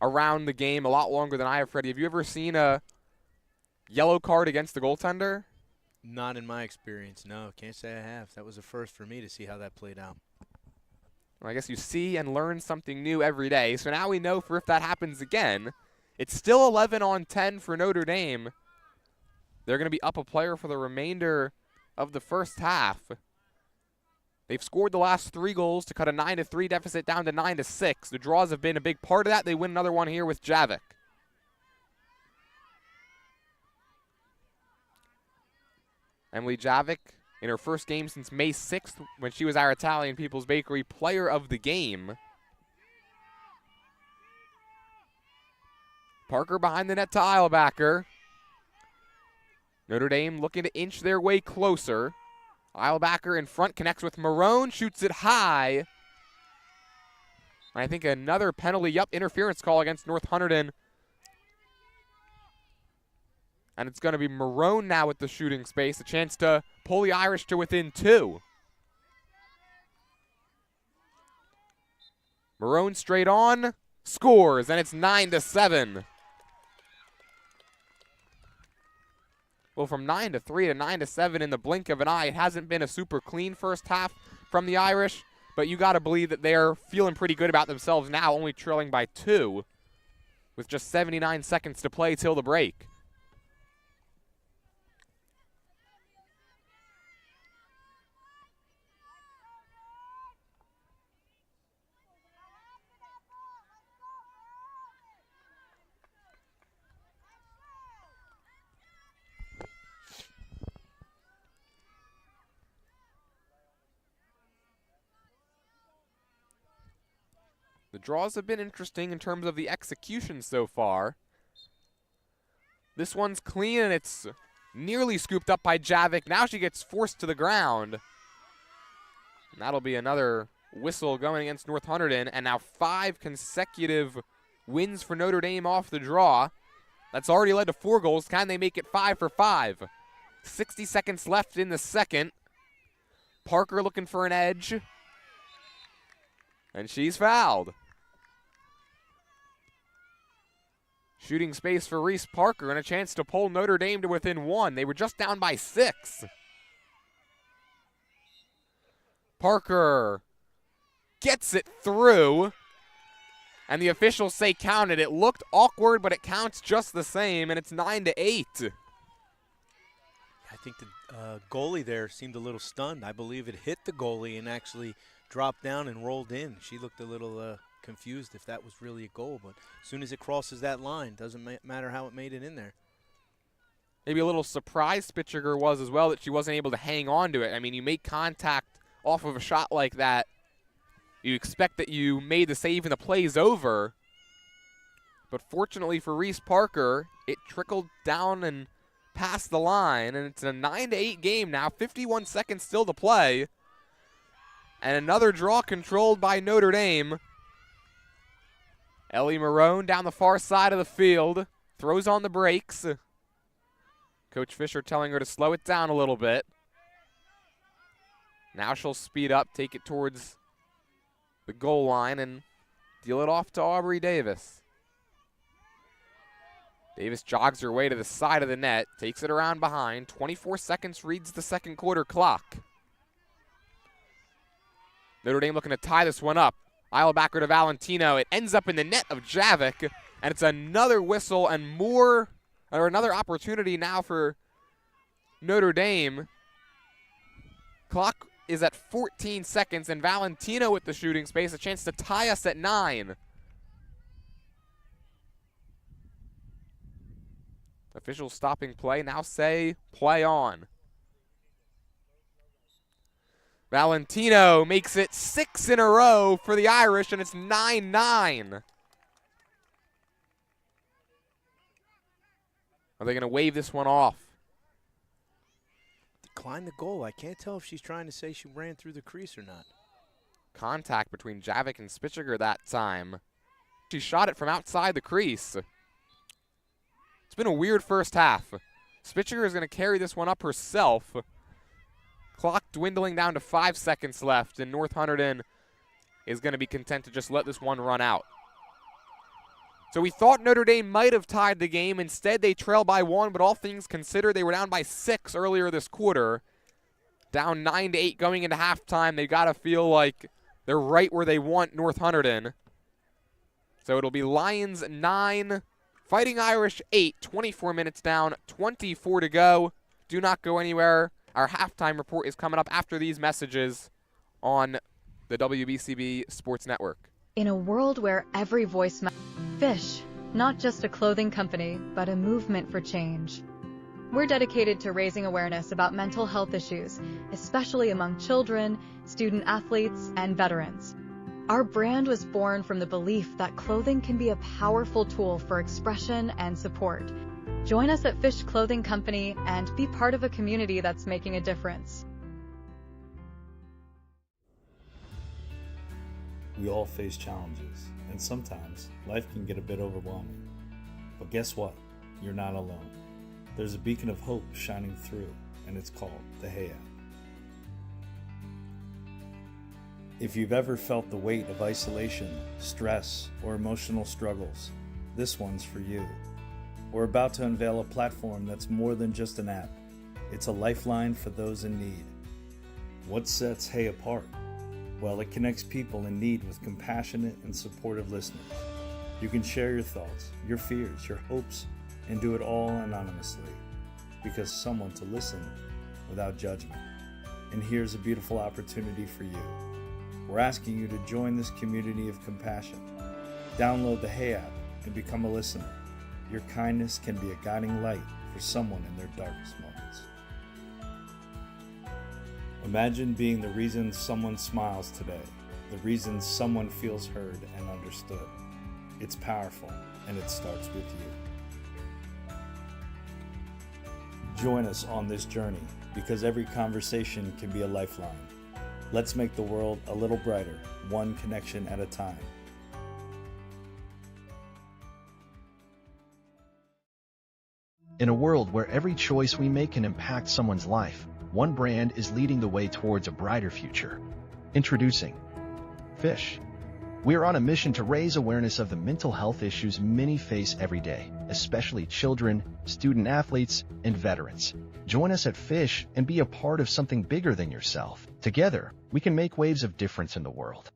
around the game a lot longer than I have, Freddie. Have you ever seen a yellow card against the goaltender? Not in my experience, no. Can't say I have. That was a first for me to see how that played out. Well, I guess you see and learn something new every day. So now we know for if that happens again, it's still 11-10 for Notre Dame. They're going to be up a player for the remainder of the first half. They've scored the last 3 goals to cut a 9-3 deficit down to 9-6. The draws have been a big part of that. They win another one here with Javik. Emily Javik, in her first game since May 6th, when she was our Italian People's Bakery Player of the Game. Parker behind the net to Eilbacher. Notre Dame looking to inch their way closer. Eilbacher in front, connects with Marone, shoots it high. I think another penalty, interference call against North Hunterdon. And it's going to be Marone now with the shooting space. A chance to pull the Irish to within 2. Marone straight on, scores, and it's 9-7. Well, from 9-3 to 9-7 in the blink of an eye, it hasn't been a super clean first half from the Irish, but you got to believe that they're feeling pretty good about themselves now, only trailing by 2 with just 79 seconds to play till the break. The draws have been interesting in terms of the execution so far. This one's clean, and it's nearly scooped up by Javik. Now she gets forced to the ground. And that'll be another whistle going against North Hunterdon, and now 5 consecutive wins for Notre Dame off the draw. That's already led to 4 goals. Can they make it 5 for 5? 60 seconds left in the second. Parker looking for an edge. And she's fouled. Shooting space for Reese Parker and a chance to pull Notre Dame to within 1. They were just down by 6. Parker gets it through. And the officials say counted. It looked awkward, but it counts just the same, and it's 9-8. I think the goalie there seemed a little stunned. I believe it hit the goalie and actually dropped down and rolled in. She looked a little confused if that was really a goal, but as soon as it crosses that line, doesn't matter how it made it in there. maybe a little surprised Spitziger was as well that she wasn't able to hang on to it. I mean, you make contact off of a shot like that, you expect that you made the save and the play's over. But fortunately for Reese Parker, it trickled down and past the line, and it's a 9-8 game now, 51 seconds still to play. And another draw controlled by Notre Dame. Ellie Marone down the far side of the field, throws on the brakes. Coach Fisher telling her to slow it down a little bit. Now she'll speed up, take it towards the goal line, and deal it off to Aubrey Davis. Davis jogs her way to the side of the net, takes it around behind. 24 seconds reads the second quarter clock. Notre Dame looking to tie this one up. Isle backer to Valentino. It ends up in the net of Javik, and it's another whistle and another opportunity now for Notre Dame. Clock is at 14 seconds, and Valentino with the shooting space, a chance to tie us at 9. Officials stopping play, now say play on. Valentino makes it 6 in a row for the Irish, and it's 9-9. Are they going to wave this one off? Decline the goal. I can't tell if she's trying to say she ran through the crease or not. Contact between Javik and Spitziger that time. She shot it from outside the crease. It's been a weird first half. Spitziger is going to carry this one up herself. Clock dwindling down to 5 seconds left, and North Hunterdon is going to be content to just let this one run out. So we thought Notre Dame might have tied the game. Instead, they trail by 1, but all things considered, they were down by 6 earlier this quarter. Down 9-8 going into halftime. They got to feel like they're right where they want North Hunterdon. So it'll be Lions 9, Fighting Irish 8, 24 minutes down, 24 to go. Do not go anywhere. Our halftime report is coming up after these messages on the WBCB Sports Network. In a world where every voice matters, Fish, not just a clothing company, but a movement for change. We're dedicated to raising awareness about mental health issues, especially among children, student athletes, and veterans. Our brand was born from the belief that clothing can be a powerful tool for expression and support. Join us at Fish Clothing Company and be part of a community that's making a difference. We all face challenges, and sometimes life can get a bit overwhelming. But guess what? You're not alone. There's a beacon of hope shining through, and it's called the Hey app. If you've ever felt the weight of isolation, stress, or emotional struggles, this one's for you. We're about to unveil a platform that's more than just an app. It's a lifeline for those in need. What sets Hey apart? Well, it connects people in need with compassionate and supportive listeners. You can share your thoughts, your fears, your hopes, and do it all anonymously, because someone to listen without judgment. And here's a beautiful opportunity for you. We're asking you to join this community of compassion. Download the Hey app and become a listener. Your kindness can be a guiding light for someone in their darkest moments. Imagine being the reason someone smiles today, the reason someone feels heard and understood. It's powerful, and it starts with you. Join us on this journey, because every conversation can be a lifeline. Let's make the world a little brighter, one connection at a time. In a world where every choice we make can impact someone's life, one brand is leading the way towards a brighter future. Introducing Fish. We are on a mission to raise awareness of the mental health issues many face every day, especially children, student athletes, and veterans. Join us at Fish and be a part of something bigger than yourself. Together, we can make waves of difference in the world.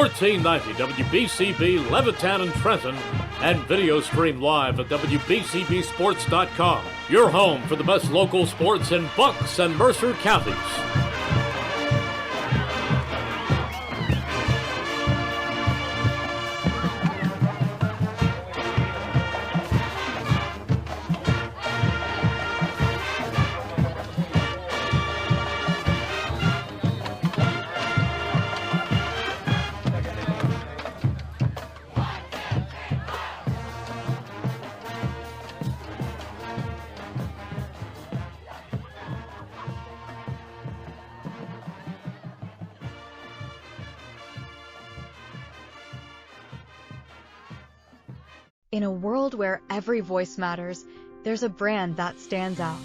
1490 WBCB Levittown and Trenton, and video stream live at WBCBsports.com. Your home for the best local sports in Bucks and Mercer counties. In a world where every voice matters, there's a brand that stands out.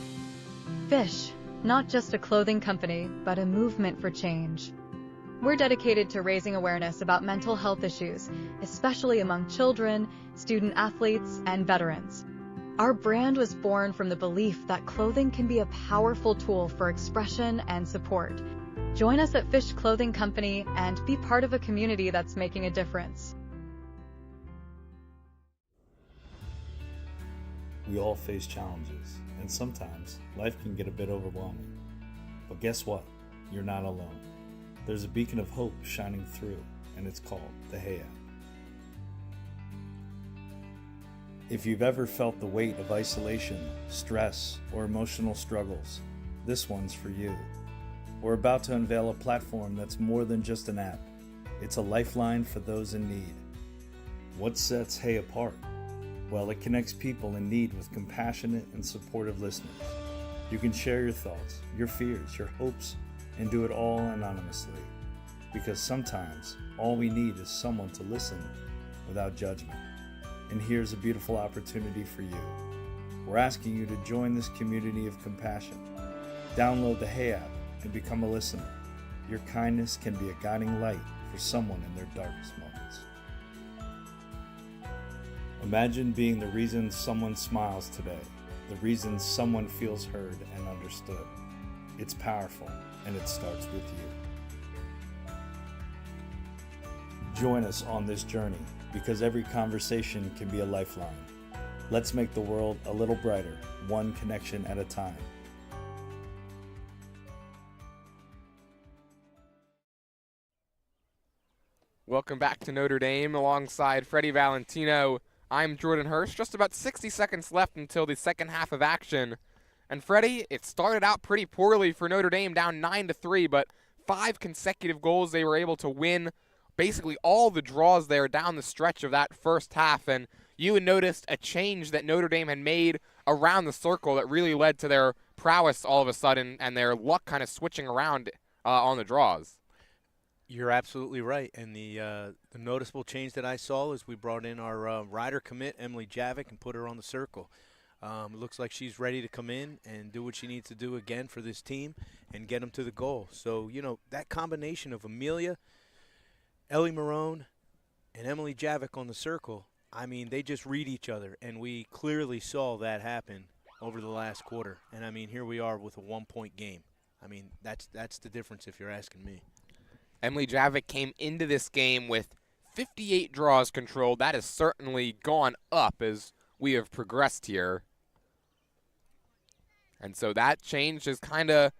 Fish, not just a clothing company, but a movement for change. We're dedicated to raising awareness about mental health issues, especially among children, student athletes, and veterans. Our brand was born from the belief that clothing can be a powerful tool for expression and support. Join us at Fish Clothing Company and be part of a community that's making a difference. We all face challenges, and sometimes life can get a bit overwhelming. But guess what? You're not alone. There's a beacon of hope shining through, and it's called the Hey app. If you've ever felt the weight of isolation, stress, or emotional struggles, this one's for you. We're about to unveil a platform that's more than just an app. It's a lifeline for those in need. What sets Hey apart? Well, it connects people in need with compassionate and supportive listeners. You can share your thoughts, your fears, your hopes, and do it all anonymously. Because sometimes all we need is someone to listen without judgment. And here's a beautiful opportunity for you. We're asking you to join this community of compassion. Download the Hey app and become a listener. Your kindness can be a guiding light for someone in their darkest moments. Imagine being the reason someone smiles today, the reason someone feels heard and understood. It's powerful, and it starts with you. Join us on this journey, because every conversation can be a lifeline. Let's make the world a little brighter, one connection at a time. Welcome back to Notre Dame alongside Freddie Valentino. I'm Jordan Hurst. Just about 60 seconds left until the second half of action. And Freddie, it started out pretty poorly for Notre Dame, down 9-3, but 5 consecutive goals they were able to win. Basically all the draws there down the stretch of that first half. And you had noticed a change that Notre Dame had made around the circle that really led to their prowess all of a sudden and their luck kind of switching around on the draws. You're absolutely right, and the noticeable change that I saw is we brought in our rider commit, Emily Javick, and put her on the circle. It looks like she's ready to come in and do what she needs to do again for this team and get them to the goal. So, you know, that combination of Amelia, Ellie Marone, and Emily Javick on the circle, I mean, they just read each other, and we clearly saw that happen over the last quarter. And, I mean, here we are with a 1-point game. I mean, that's the difference if you're asking me. Emily Javick came into this game with 58 draws controlled. That has certainly gone up as we have progressed here. And so that change has kind of,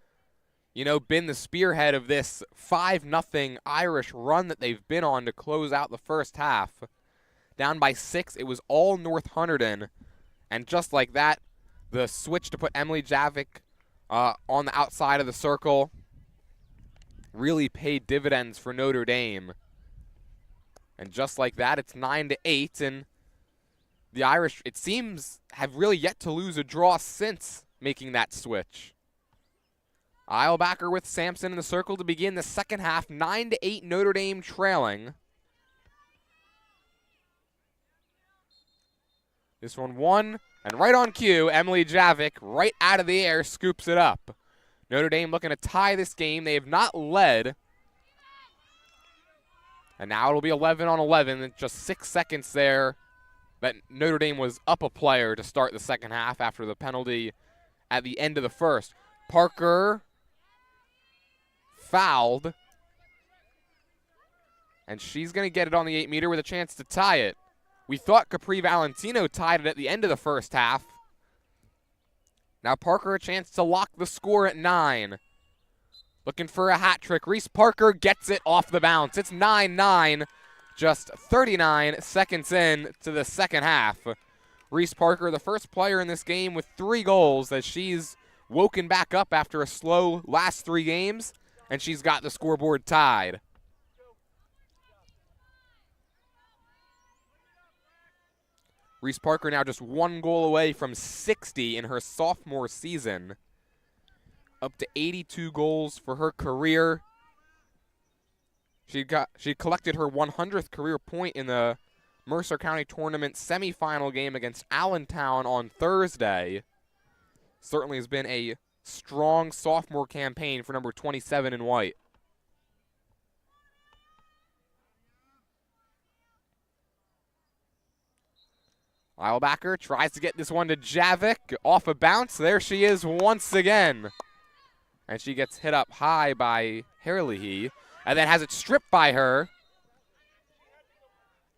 you know, been the spearhead of this 5-0 Irish run that they've been on to close out the first half. Down by 6, it was all North Hunterdon. And just like that, the switch to put Emily Javick on the outside of the circle really paid dividends for Notre Dame. And just like that, it's 9-8, and the Irish, it seems, have really yet to lose a draw since making that switch. Eilbacher with Sampson in the circle to begin the second half, 9-8 Notre Dame trailing. This one won, and right on cue, Emily Javick, right out of the air, scoops it up. Notre Dame looking to tie this game. They have not led. And now it'll be 11-on-11. Just 6 seconds there that Notre Dame was up a player to start the second half after the penalty at the end of the first. Parker fouled. And she's going to get it on the 8-meter with a chance to tie it. We thought Capri Valentino tied it at the end of the first half. Now Parker a chance to lock the score at 9. Looking for a hat trick. Reese Parker gets it off the bounce. It's 9-9, just 39 seconds in to the second half. Reese Parker, the first player in this game with 3 goals, as she's woken back up after a slow last 3 games, and she's got the scoreboard tied. Reese Parker now just 1 goal away from 60 in her sophomore season. Up to 82 goals for her career. She collected her 100th career point in the Mercer County Tournament semifinal game against Allentown on Thursday. Certainly has been a strong sophomore campaign for number 27 in white. Eilbacher tries to get this one to Javik, off a bounce. There she is once again. And she gets hit up high by Herlihy, and then has it stripped by her.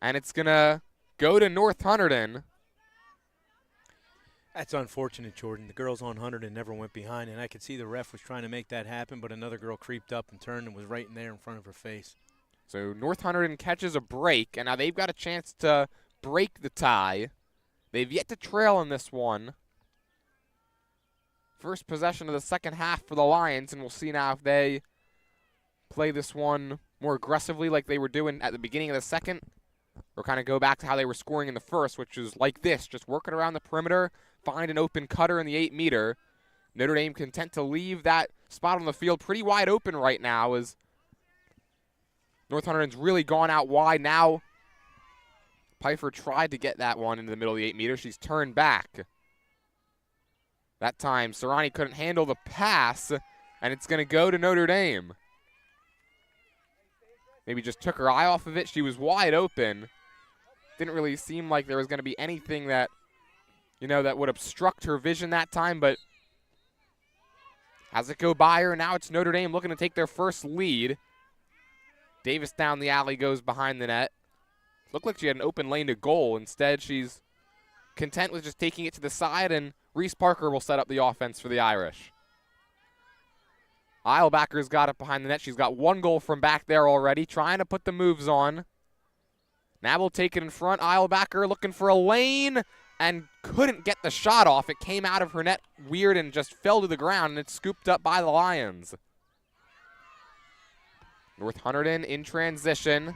And it's going to go to North Hunterdon. That's unfortunate, Jordan. The girls on Hunterdon never went behind, and I could see the ref was trying to make that happen, but another girl creeped up and turned and was right in there in front of her face. So North Hunterdon catches a break, and now they've got a chance to break the tie. They've yet to trail in this one. First possession of the second half for the Lions, and we'll see now if they play this one more aggressively like they were doing at the beginning of the second, or kind of go back to how they were scoring in the first, which is like this, just working around the perimeter, find an open cutter in the 8-meter. Notre Dame content to leave that spot on the field pretty wide open right now, as North Hunterdon's really gone out wide now. Pfeiffer tried to get that one into the middle of the 8-meter. She's turned back. That time, Serrani couldn't handle the pass, and it's going to go to Notre Dame. Maybe just took her eye off of it. She was wide open. Didn't really seem like there was going to be anything that, that would obstruct her vision that time, but has it go by her. Now it's Notre Dame looking to take their first lead. Davis down the alley, goes behind the net. Looked like she had an open lane to goal. Instead, she's content with just taking it to the side, and Reese Parker will set up the offense for the Irish. Eilbacher's got it behind the net. She's got 1 goal from back there already, trying to put the moves on. Now we'll take it in front. Eilbacher looking for a lane and couldn't get the shot off. It came out of her net weird and just fell to the ground, and it's scooped up by the Lions. North Hunterdon in transition.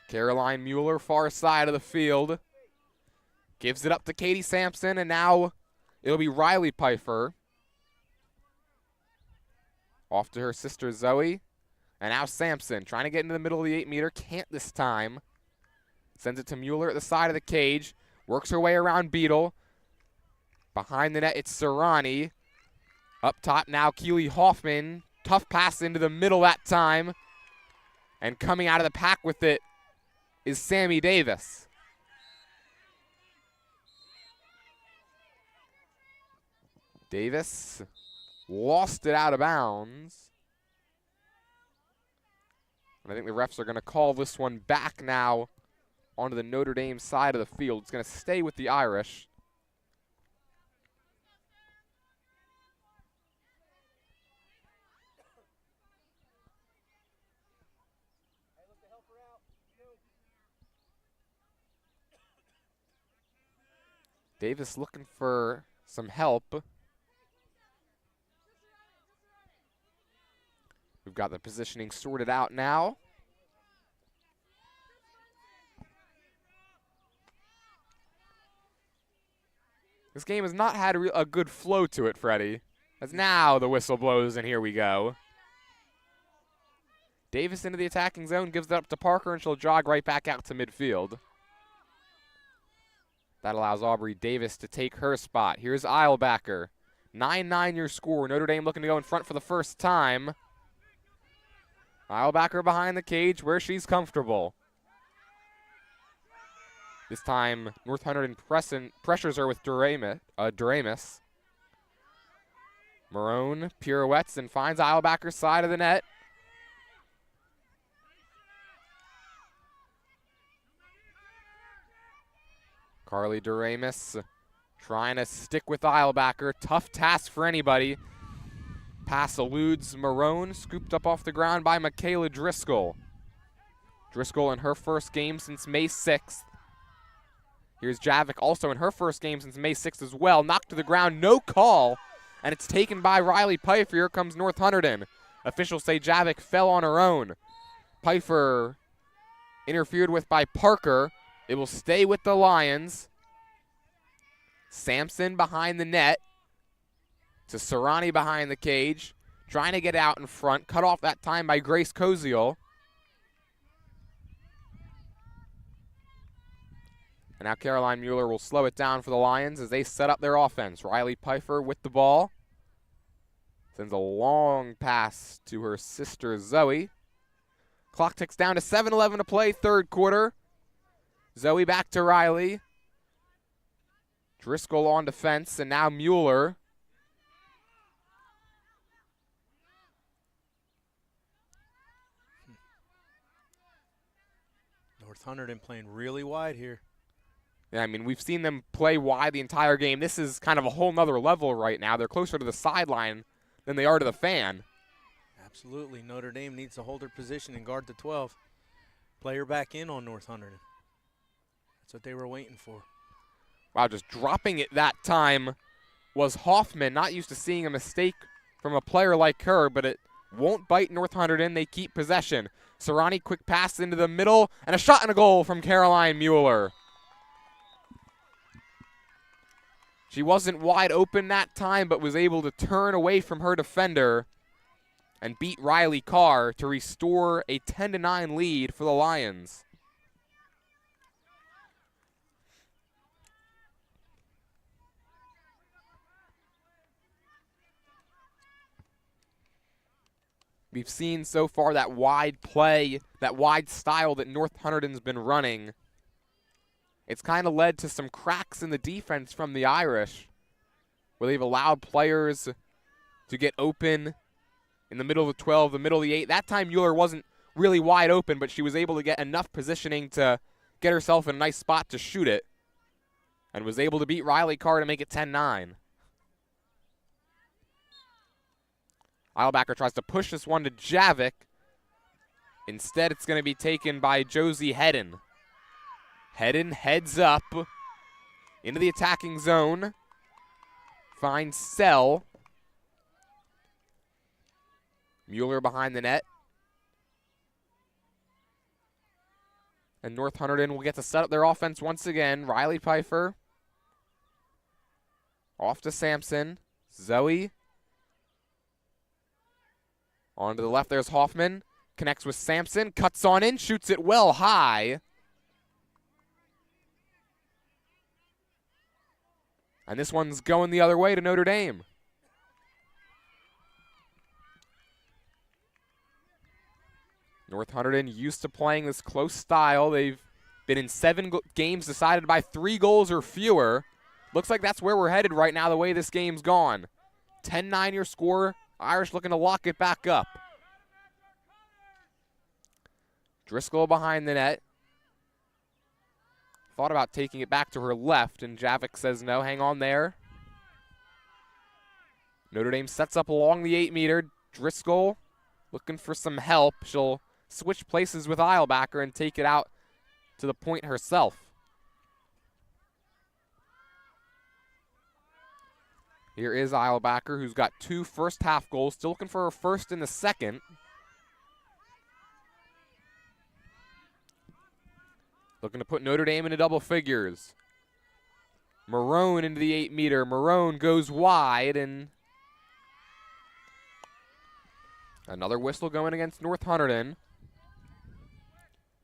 Caroline Mueller, far side of the field. Gives it up to Katie Sampson, and now it'll be Riley Pfeiffer. Off to her sister Zoe. And now Sampson trying to get into the middle of the 8-meter. Can't this time. Sends it to Mueller at the side of the cage. Works her way around Beadle. Behind the net, it's Serrani. Up top now, Keely Hoffman. Tough pass into the middle that time. And coming out of the pack with it is Sammy Davis. Davis lost it out of bounds. And I think the refs are going to call this one back now onto the Notre Dame side of the field. It's going to stay with the Irish. Davis looking for some help. We've got the positioning sorted out now. This game has not had a good flow to it, Freddie. As now the whistle blows, and here we go. Davis into the attacking zone, gives it up to Parker, and she'll jog right back out to midfield. That allows Aubrey Davis to take her spot. Here's Eilbacher. 9-9 your score. Notre Dame looking to go in front for the first time. Eilbacher behind the cage where she's comfortable. This time, North Hunterdon pressures her with Duramus. Marone pirouettes and finds Eilbacher's side of the net. Carly Doremus trying to stick with Eilbacher. Tough task for anybody. Pass eludes Marone, scooped up off the ground by Michaela Driscoll. Driscoll in her first game since May 6th. Here's Javik also in her first game since May 6th as well. Knocked to the ground, no call, and it's taken by Riley Pfeiffer. Here comes North Hunterdon. Officials say Javik fell on her own. Pfeiffer interfered with by Parker. It will stay with the Lions. Sampson behind the net. To Serrani behind the cage. Trying to get out in front. Cut off that time by Grace Koziel. And now Caroline Mueller will slow it down for the Lions as they set up their offense. Riley Pfeiffer with the ball. Sends a long pass to her sister Zoe. Clock ticks down to 7:11 to play, third quarter. Zoe back to Riley. Driscoll on defense, and now Mueller. North Hunterdon playing really wide here. Yeah, I mean, we've seen them play wide the entire game. This is kind of a whole nother level right now. They're closer to the sideline than they are to the fan. Absolutely. Notre Dame needs to hold her position and guard the 12. Play her back in on North Hunterdon. That's what they were waiting for. Wow, just dropping it that time was Hoffman. Not used to seeing a mistake from a player like her, but it won't bite North Hunterdon. They keep possession. Serrani, quick pass into the middle, and a shot and a goal from Caroline Mueller. She wasn't wide open that time, but was able to turn away from her defender and beat Riley Carr to restore a 10-9 lead for the Lions. We've seen so far that wide play, that wide style that North Hunterdon's been running. It's kind of led to some cracks in the defense from the Irish, where they've allowed players to get open in the middle of the 12, the middle of the 8. That time Mueller wasn't really wide open, but she was able to get enough positioning to get herself in a nice spot to shoot it, and was able to beat Riley Carr to make it 10-9. Eilbacher tries to push this one to Javik. Instead, it's going to be taken by Josie Hedden. Hedden heads up into the attacking zone. Finds Sell. Mueller behind the net. And North Hunterdon will get to set up their offense once again. Riley Pfeiffer. Off to Sampson. Zoe. On to the left, there's Hoffman. Connects with Sampson. Cuts on in. Shoots it well high. And this one's going the other way to Notre Dame. North Hunterdon used to playing this close style. They've been in 7 games decided by 3 goals or fewer. Looks like that's where we're headed right now, the way this game's gone. 10-9 your score. Irish looking to lock it back up. Driscoll behind the net. Thought about taking it back to her left, and Javik says no, hang on there. Notre Dame sets up along the 8-meter. Driscoll looking for some help. She'll switch places with Eilbacher and take it out to the point herself. Here is Eilbacher, who's got 2 first-half goals. Still looking for her first in the second. Looking to put Notre Dame into double figures. Marone into the 8-meter. Marone goes wide, and another whistle going against North Hunterdon.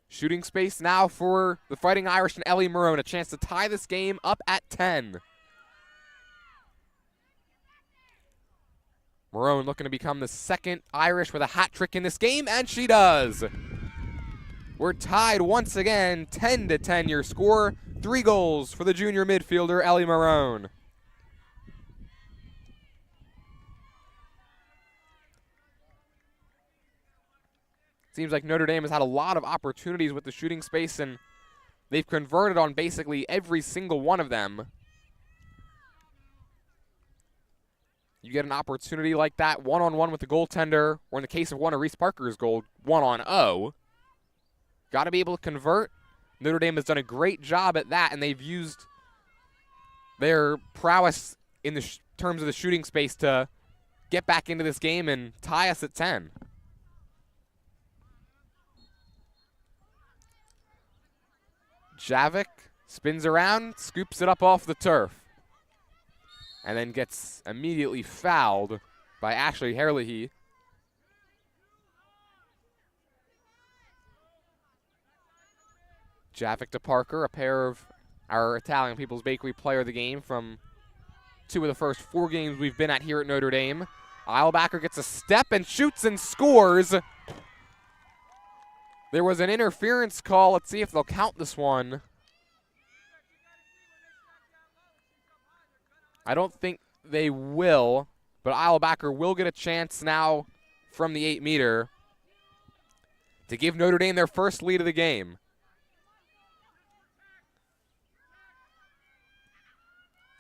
Shooting space now for the Fighting Irish and Ellie Marone. A chance to tie this game up at 10. Marone looking to become the second Irish with a hat trick in this game, and she does. We're tied once again, 10-10 your score. 3 goals for the junior midfielder, Ellie Marone. Seems like Notre Dame has had a lot of opportunities with the shooting space, and They've converted on basically every single one of them. You get an opportunity like that, one-on-one with the goaltender, or in the case of one of Reese Parker's goal, 1-on-0. Got to be able to convert. Notre Dame has done a great job at that, and they've used their prowess in the terms of the shooting space to get back into this game and tie us at 10. Javik spins around, scoops it up off the turf, and then gets immediately fouled by Ashley Herlihy. Javik to Parker, a pair of our Italian People's Bakery player of the game from 2 of the first 4 games we've been at here at Notre Dame. Eilbacher gets a step and shoots and scores. There was an interference call. Let's see if they'll count this one. I don't think they will, but Eilbacher will get a chance now from the 8-meter to give Notre Dame their first lead of the game.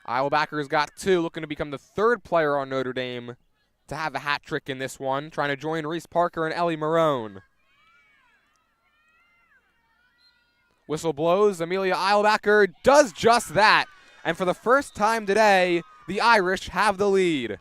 Eilbacher's got 2, looking to become the 3rd player on Notre Dame to have a hat trick in this one, trying to join Reese Parker and Ellie Marone. Whistle blows. Amelia Eilbacher does just that. And for the first time today, the Irish have the lead.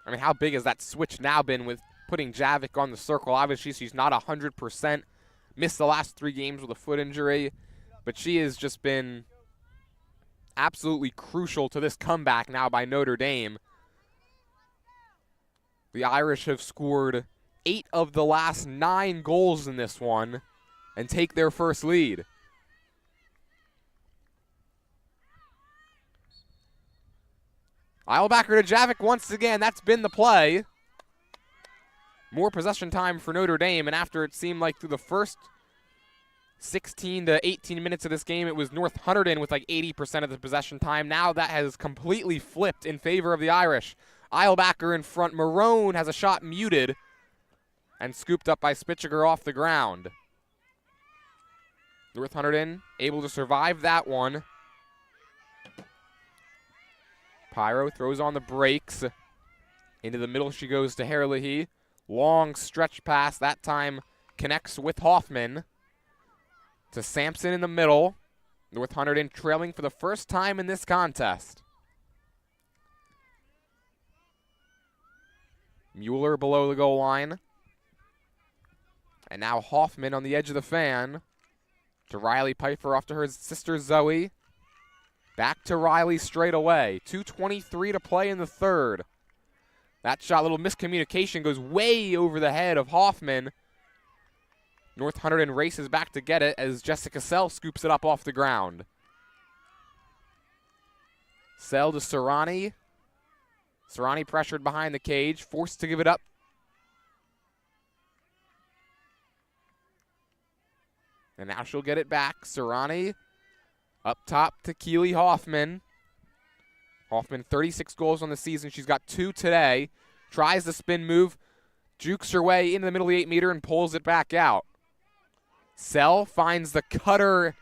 I mean, how big has that switch now been with putting Javik on the circle? Obviously, she's not 100%. Missed the last 3 games with a foot injury. But she has just been absolutely crucial to this comeback now by Notre Dame. The Irish have scored 8 of the last 9 goals in this one and take their first lead. Eilbacher to Javik once again. That's been the play. More possession time for Notre Dame, and after it seemed like through the first 16 to 18 minutes of this game, it was North Hunterdon with like 80% of the possession time. Now that has completely flipped in favor of the Irish. Eilbacher in front. Marone has a shot muted and scooped up by Spitziger off the ground. North Hunterdon able to survive that one. Pyro throws on the brakes. Into the middle she goes to Herlihy. Long stretch pass. That time connects with Hoffman. To Sampson in the middle. North Hunterdon trailing for the first time in this contest. Mueller below the goal line. And now Hoffman on the edge of the fan. To Riley Pfeiffer off to her sister Zoe. Back to Riley straight away. 2:23 to play in the third. That shot, little miscommunication, goes way over the head of Hoffman. North Hunterdon races back to get it as Jessica Sell scoops it up off the ground. Sell to Serrani. Serrani pressured behind the cage, forced to give it up. And now she'll get it back. Serrani up top to Keely Hoffman. Hoffman, 36 goals on the season. She's got 2 today. Tries the spin move. Jukes her way into the middle of the 8-meter and pulls it back out. Sell finds the cutter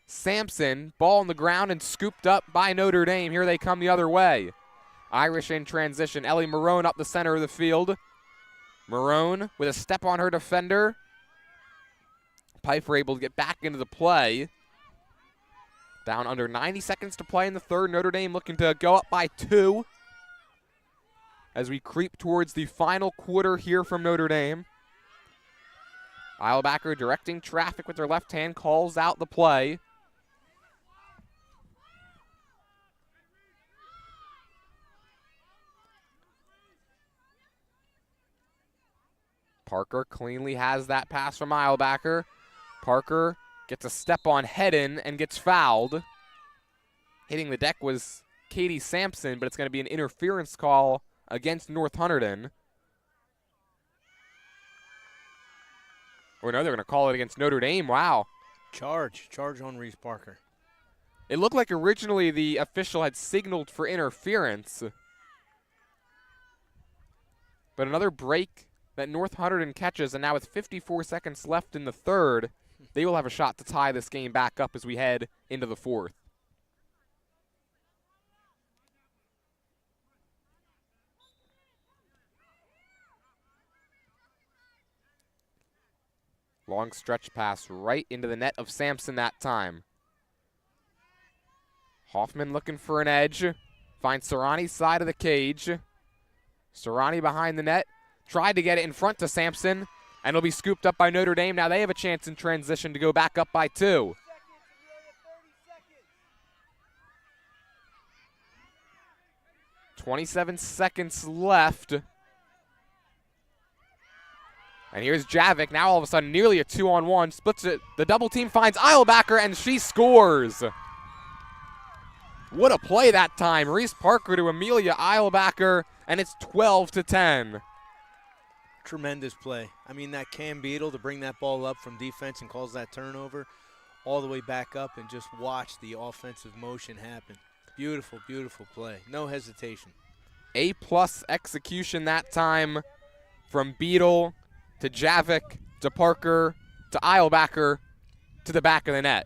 Sampson. Ball on the ground and scooped up by Notre Dame. Here they come the other way. Irish in transition. Ellie Marone up the center of the field. Marone with a step on her defender. Pfeiffer able to get back into the play. Down under 90 seconds to play in the third. Notre Dame looking to go up by 2 as we creep towards the final quarter here from Notre Dame. Eilbacher directing traffic with her left hand, calls out the play. Parker cleanly has that pass from Eilbacher. Parker gets a step on Hedden and gets fouled. Hitting the deck was Katie Sampson, but it's going to be an interference call against North Hunterdon. Or no, they're going to call it against Notre Dame. Wow. Charge on Reese Parker. It looked like originally the official had signaled for interference. But another break that North Hunterdon catches, and now with 54 seconds left in the third, they will have a shot to tie this game back up as we head into the fourth. Long stretch pass right into the net of Sampson that time. Hoffman looking for an edge. Finds Serrani's side of the cage. Serrani behind the net. Tried to get it in front to Sampson, and it'll be scooped up by Notre Dame. Now they have a chance in transition to go back up by 2. .27 seconds left. And here's Javik. Now all of a sudden nearly a 2-on-1. Splits it. The double team finds Eilbacher, and she scores. What a play that time. Reese Parker to Amelia Eilbacher, and it's 12-10. Tremendous play. I mean, that Cam Beadle to bring that ball up from defense and cause that turnover all the way back up and just watch the offensive motion happen. Beautiful, beautiful play. No hesitation. A-plus execution that time from Beadle to Javik to Parker to Eilbacher to the back of the net.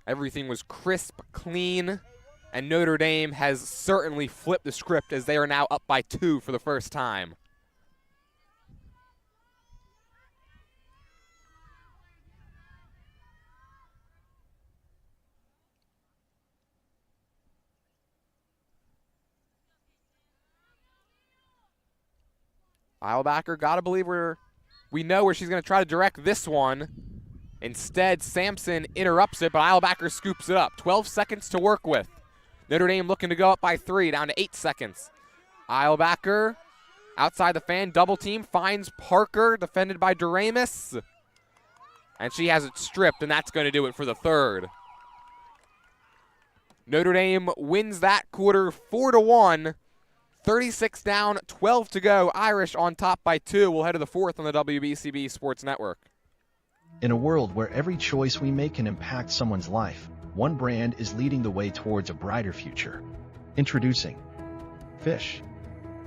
Everything was crisp, clean, and Notre Dame has certainly flipped the script as they are now up by 2 for the first time. Eilbacher, gotta believe we know where she's gonna try to direct this one. Instead, Sampson interrupts it, but Eilbacher scoops it up. 12 seconds to work with. Notre Dame looking to go up by 3, down to 8 seconds. Eilbacher, outside the fan, double team, finds Parker, defended by Doremus. And she has it stripped, and that's going to do it for the third. Notre Dame wins that quarter 4-1. 36 down, 12 to go. Irish on top by 2. We'll head to the fourth on the WBCB Sports Network. In a world where every choice we make can impact someone's life, one brand is leading the way towards a brighter future. Introducing Fish.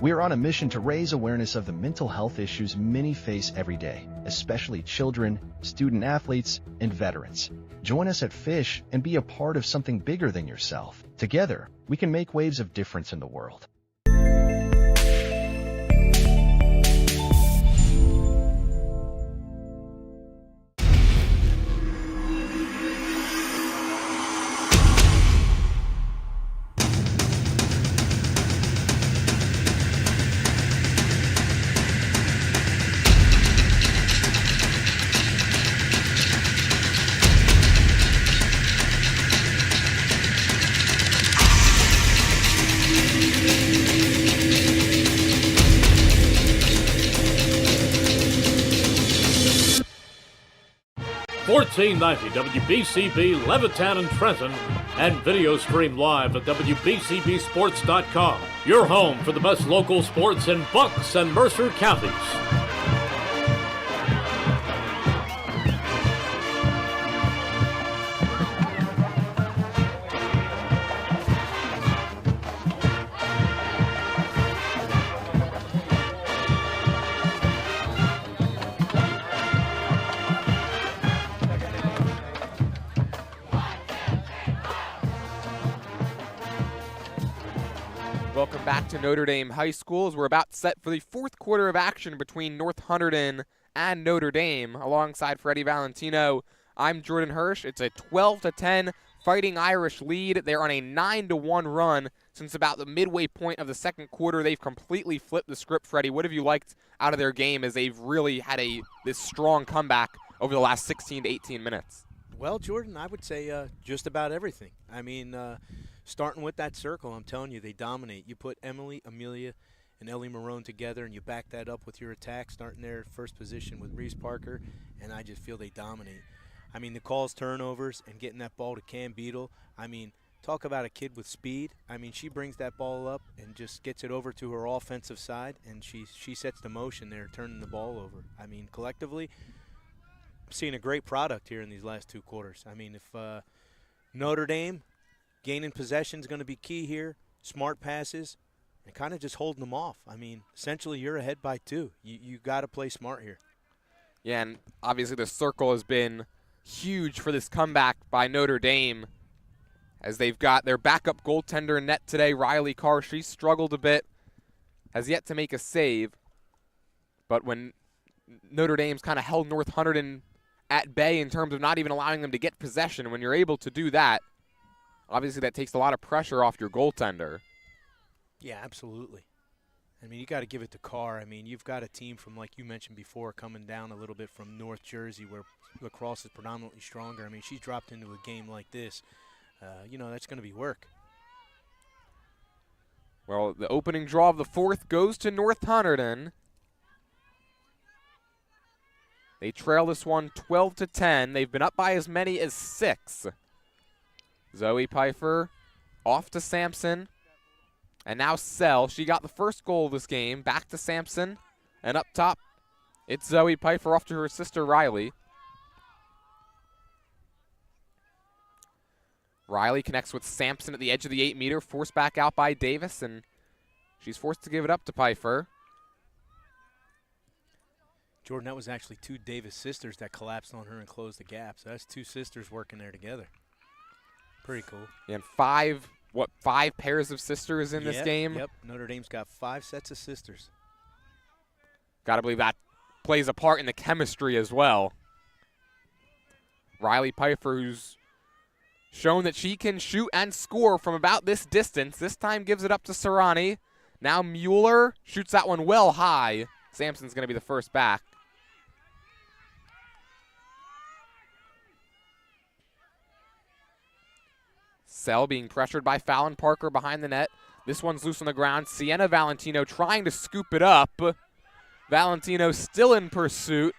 We are on a mission to raise awareness of the mental health issues many face every day, especially children, student athletes, and veterans. Join us at Fish and be a part of something bigger than yourself. Together, we can make waves of difference in the world. 1490 WBCB Levittown and Trenton, and video stream live at WBCBsports.com. Your home for the best local sports in Bucks and Mercer counties. Welcome back to Notre Dame High School as we're about set for the fourth quarter of action between North Hunterdon and Notre Dame. Alongside Freddie Valentino, I'm Jordan Hirsch. It's a 12-10 Fighting Irish lead. They're on a 9-1 run since about the midway point of the second quarter. They've completely flipped the script. Freddie, what have you liked out of their game as they've really had this strong comeback over the last 16 to 18 minutes? Well, Jordan, I would say just about everything. I mean, starting with that circle, I'm telling you, they dominate. You put Emily, Amelia, and Ellie Marone together, and you back that up with your attack, starting there first position with Reese Parker, and I just feel they dominate. I mean, the calls, turnovers, and getting that ball to Cam Beadle. I mean, talk about a kid with speed. I mean, she brings that ball up and just gets it over to her offensive side, and she sets the motion there, turning the ball over. I mean, collectively, seeing a great product here in these last 2 quarters. I mean, if Notre Dame gaining possession is going to be key here, smart passes, and kind of just holding them off. I mean, essentially you're ahead by 2. You got to play smart here. Yeah, and obviously the circle has been huge for this comeback by Notre Dame, as they've got their backup goaltender in net today, Riley Carr. She struggled a bit, has yet to make a save. But when Notre Dame's kind of held North Hunterdon at bay in terms of not even allowing them to get possession, when you're able to do that, obviously that takes a lot of pressure off your goaltender. Yeah, absolutely. I mean, you got to give it to Carr. I mean, you've got a team from, like you mentioned before, coming down a little bit from North Jersey, where Lacrosse is predominantly stronger. I mean, she's dropped into a game like this. That's going to be work. Well, the opening draw of the 4th goes to North Hunterdon. They trail this one 12-10. They've been up by as many as 6. Zoe Pfeiffer off to Sampson. And now Sell. She got the first goal of this game. Back to Sampson. And up top, it's Zoe Pfeiffer off to her sister Riley. Riley connects with Sampson at the edge of the 8-meter. Forced back out by Davis. And she's forced to give it up to Pfeiffer. Jordan, that was actually 2 Davis sisters that collapsed on her and closed the gap. So that's 2 sisters working there together. Pretty cool. And 5 pairs of sisters in this game? Yep, Notre Dame's got 5 sets of sisters. Got to believe that plays a part in the chemistry as well. Riley Pfeiffer, who's shown that she can shoot and score from about this distance. This time gives it up to Serrani. Now Mueller shoots that one well high. Sampson's going to be the first back. Sell being pressured by Fallon Parker behind the net. This one's loose on the ground. Sienna Valentino trying to scoop it up. Valentino still in pursuit.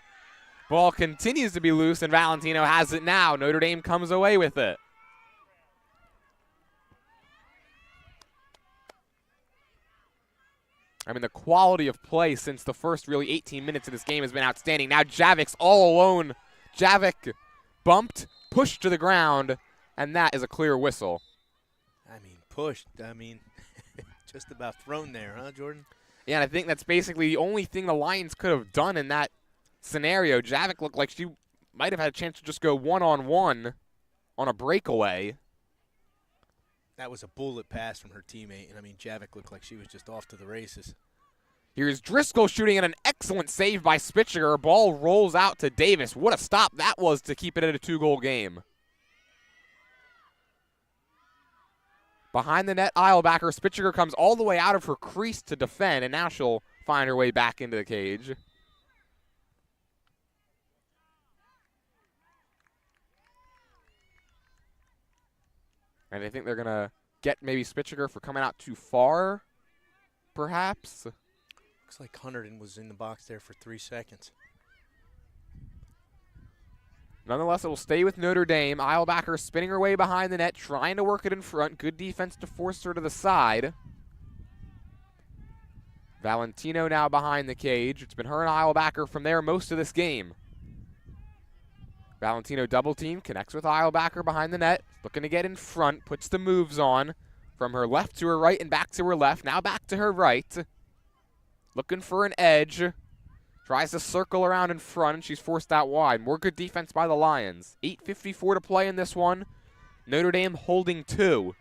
Ball continues to be loose, and Valentino has it now. Notre Dame comes away with it. I mean, the quality of play since the first really 18 minutes of this game has been outstanding. Now Javic's all alone. Javic bumped, pushed to the ground, and that is a clear whistle. I mean, pushed. I mean, just about thrown there, huh, Jordan? Yeah, and I think that's basically the only thing the Lions could have done in that scenario. Javic looked like she might have had a chance to just go one-on-one on a breakaway. That was a bullet pass from her teammate, and I mean, Javic looked like she was just off to the races. Here's Driscoll shooting at an excellent save by Spitziger. Ball rolls out to Davis. What a stop that was to keep it at a 2-goal game. Behind the net, Eilbacher. Spitziger comes all the way out of her crease to defend, and now she'll find her way back into the cage. And I think they're going to get maybe Spitziger for coming out too far, perhaps. Looks like Hunterdon was in the box there for 3 seconds. Nonetheless, it will stay with Notre Dame. Eilbacher spinning her way behind the net, trying to work it in front. Good defense to force her to the side. Valentino now behind the cage. It's been her and Eilbacher from there most of this game. Valentino double team, connects with Eilbacher behind the net. Looking to get in front, puts the moves on. From her left to her right and back to her left. Now back to her right. Looking for an edge. Tries to circle around in front, and she's forced out wide. More good defense by the Lions. 8:54 to play in this one. Notre Dame holding 2.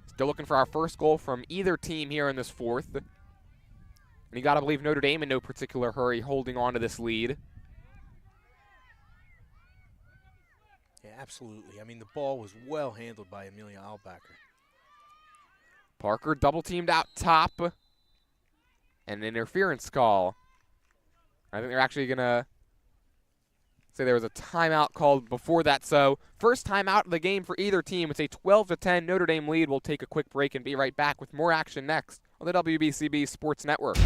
Still looking for our first goal from either team here in this 4th. And you got to believe Notre Dame in no particular hurry holding on to this lead. Yeah, absolutely. I mean, the ball was well handled by Amelia Eilbacher. Parker double teamed out top. An interference call. I think they're actually going to say there was a timeout called before that. So first timeout of the game for either team. It's a 12-10 Notre Dame lead. We'll take a quick break and be right back with more action next on the WBCB Sports Network.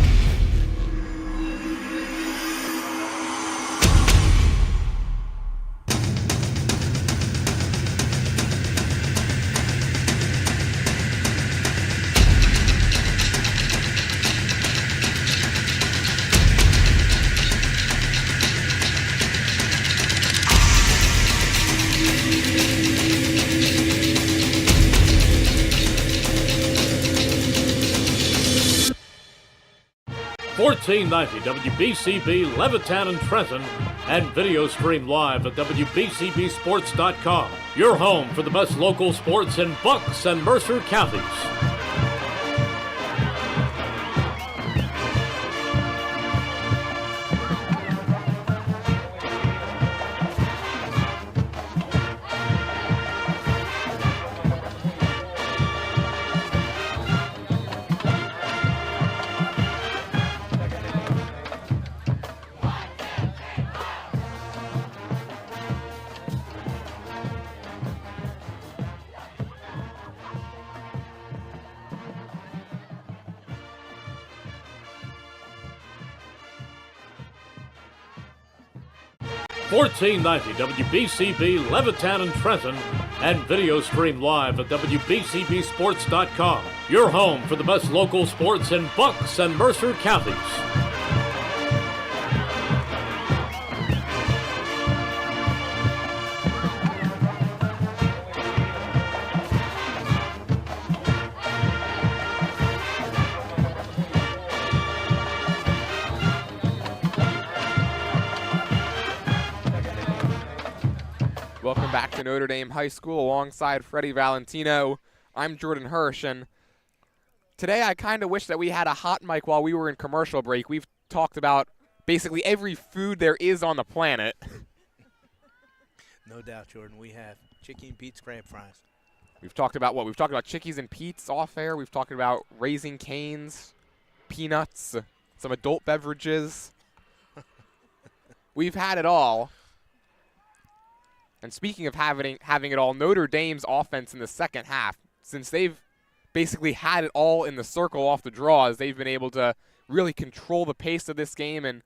1490 WBCB Levittown and Trenton, and video stream live at WBCBsports.com. Your home for the best local sports in Bucks and Mercer counties. 1490 WBCB Levittown and Trenton, and video stream live at WBCBsports.com. Your home for the best local sports in Bucks and Mercer counties. Welcome back to Notre Dame High School alongside Freddie Valentino. I'm Jordan Hirsch, and today I kind of wish that we had a hot mic while we were in commercial break. We've talked about basically every food there is on the planet. No doubt, Jordan. We have Chicky and Pete's crab fries. We've talked about what? We've talked about Chickies and Pete's off air. We've talked about Raising Cane's, peanuts, some adult beverages. We've had it all. And speaking of having it all, Notre Dame's offense in the second half, since they've basically had it all in the circle off the draws, they've been able to really control the pace of this game. And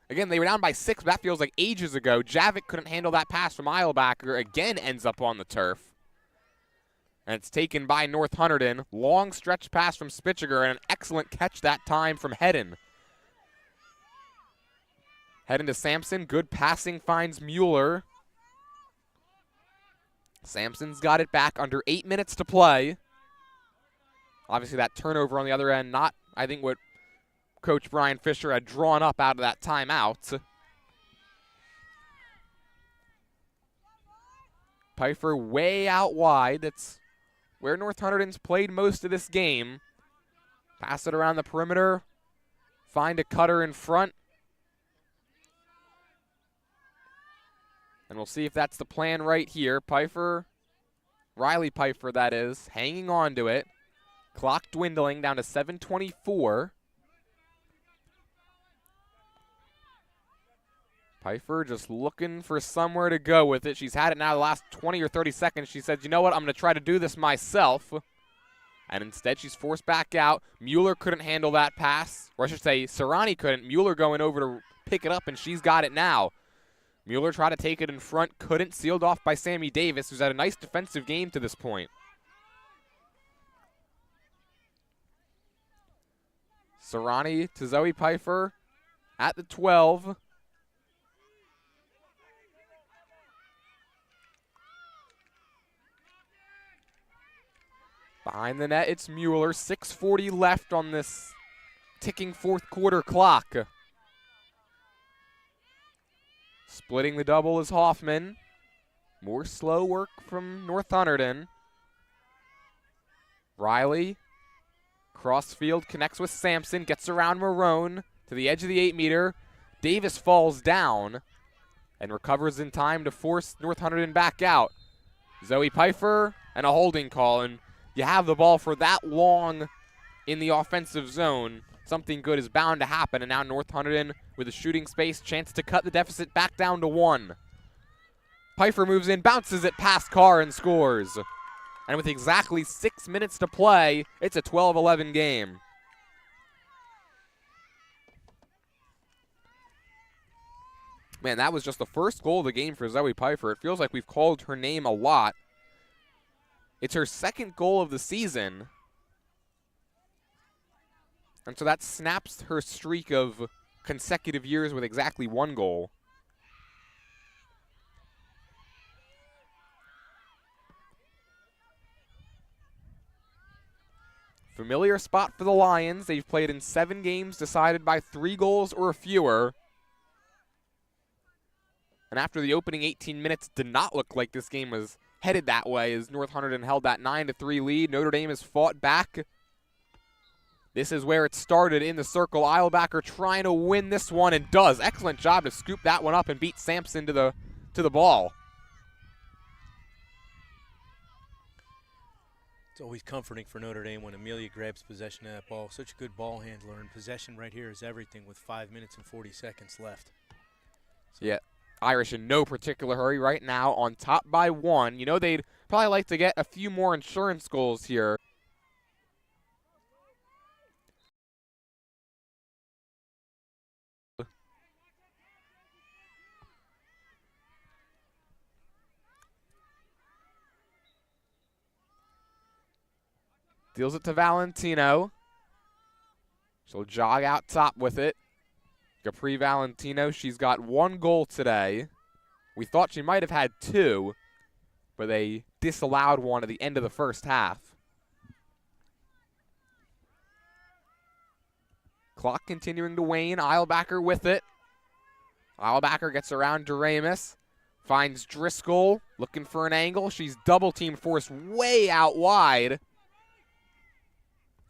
again, they were down by 6, but that feels like ages ago. Javic couldn't handle that pass from Eilbacher, again ends up on the turf. And it's taken by North Hunterdon. Long stretch pass from Spitziger, and an excellent catch that time from Hedden. Hedden to Sampson, good passing, finds Mueller. Sampson's got it back, under 8 minutes to play. Obviously that turnover on the other end, not, I think, what Coach Brian Fisher had drawn up out of that timeout. Pfeiffer way out wide. That's where North Hunterdon's played most of this game. Pass it around the perimeter. Find a cutter in front. And we'll see if that's the plan right here. Pfeiffer, Riley Pfeiffer that is, hanging on to it. Clock dwindling down to 7:24. Pfeiffer just looking for somewhere to go with it. She's had it now the last 20 or 30 seconds. She said, you know what, I'm going to try to do this myself. And instead she's forced back out. Mueller couldn't handle that pass. Or I should say, Serrani couldn't. Mueller going over to pick it up, and she's got it now. Mueller tried to take it in front, couldn't, sealed off by Sammy Davis, who's had a nice defensive game to this point. Serrani to Zoe Pfeiffer at the 12. Behind the net, it's Mueller. 6:40 left on this ticking fourth quarter clock. Splitting the double is Hoffman. More slow work from North Hunterdon. Riley, crossfield, connects with Sampson, gets around Marone to the edge of the 8-meter. Davis falls down and recovers in time to force North Hunterdon back out. Zoe Pfeiffer and a holding call, and you have the ball for that long in the offensive zone. Something good is bound to happen, and now North Hunterdon with a shooting space, chance to cut the deficit back down to 1. Pfeiffer moves in, bounces it past Carr, and scores. And with exactly 6 minutes to play, it's a 12-11 game. Man, that was just the first goal of the game for Zoe Pfeiffer. It feels like we've called her name a lot. It's her second goal of the season. And so that snaps her streak of consecutive years with exactly 1 goal. Familiar spot for the Lions. They've played in 7 games decided by 3 goals or fewer. And after the opening 18 minutes, did not look like this game was headed that way as North Hunterdon held that 9-3 lead. Notre Dame has fought back. This is where it started in the circle. Eilbacher trying to win this one and does. Excellent job to scoop that one up and beat Sampson to the ball. It's always comforting for Notre Dame when Amelia grabs possession of that ball. Such a good ball handler, and possession right here is everything with 5 minutes and 40 seconds left. So yeah, Irish in no particular hurry right now, on top by 1. You know, they'd probably like to get a few more insurance goals here. Deals it to Valentino. She'll jog out top with it. Capri Valentino, she's got 1 goal today. We thought she might have had 2, but they disallowed one at the end of the first half. Clock continuing to wane. Eilbacher with it. Eilbacher gets around Doremus. Finds Driscoll, looking for an angle. She's double-teamed, forced way out wide.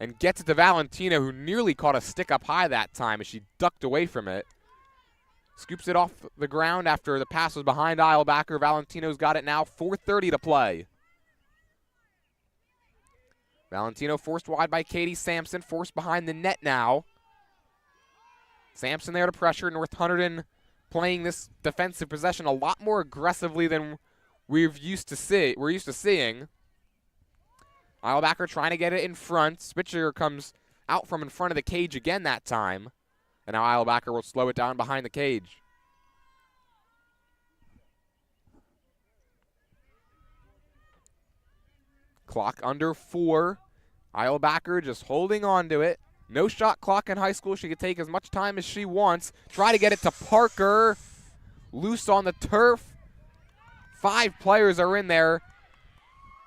And gets it to Valentino, who nearly caught a stick up high that time as she ducked away from it. Scoops it off the ground after the pass was behind Eilbacher. Valentino's got it now, 4:30 to play. Valentino forced wide by Katie Sampson, forced behind the net now. Sampson there to pressure. North Hunterdon playing this defensive possession a lot more aggressively than we're used to seeing. Eilbacher trying to get it in front. Spitzer comes out from in front of the cage again that time. And now Eilbacher will slow it down behind the cage. Clock under 4. Eilbacher just holding on to it. No shot clock in high school. She could take as much time as she wants. Try to get it to Parker. Loose on the turf. 5 players are in there.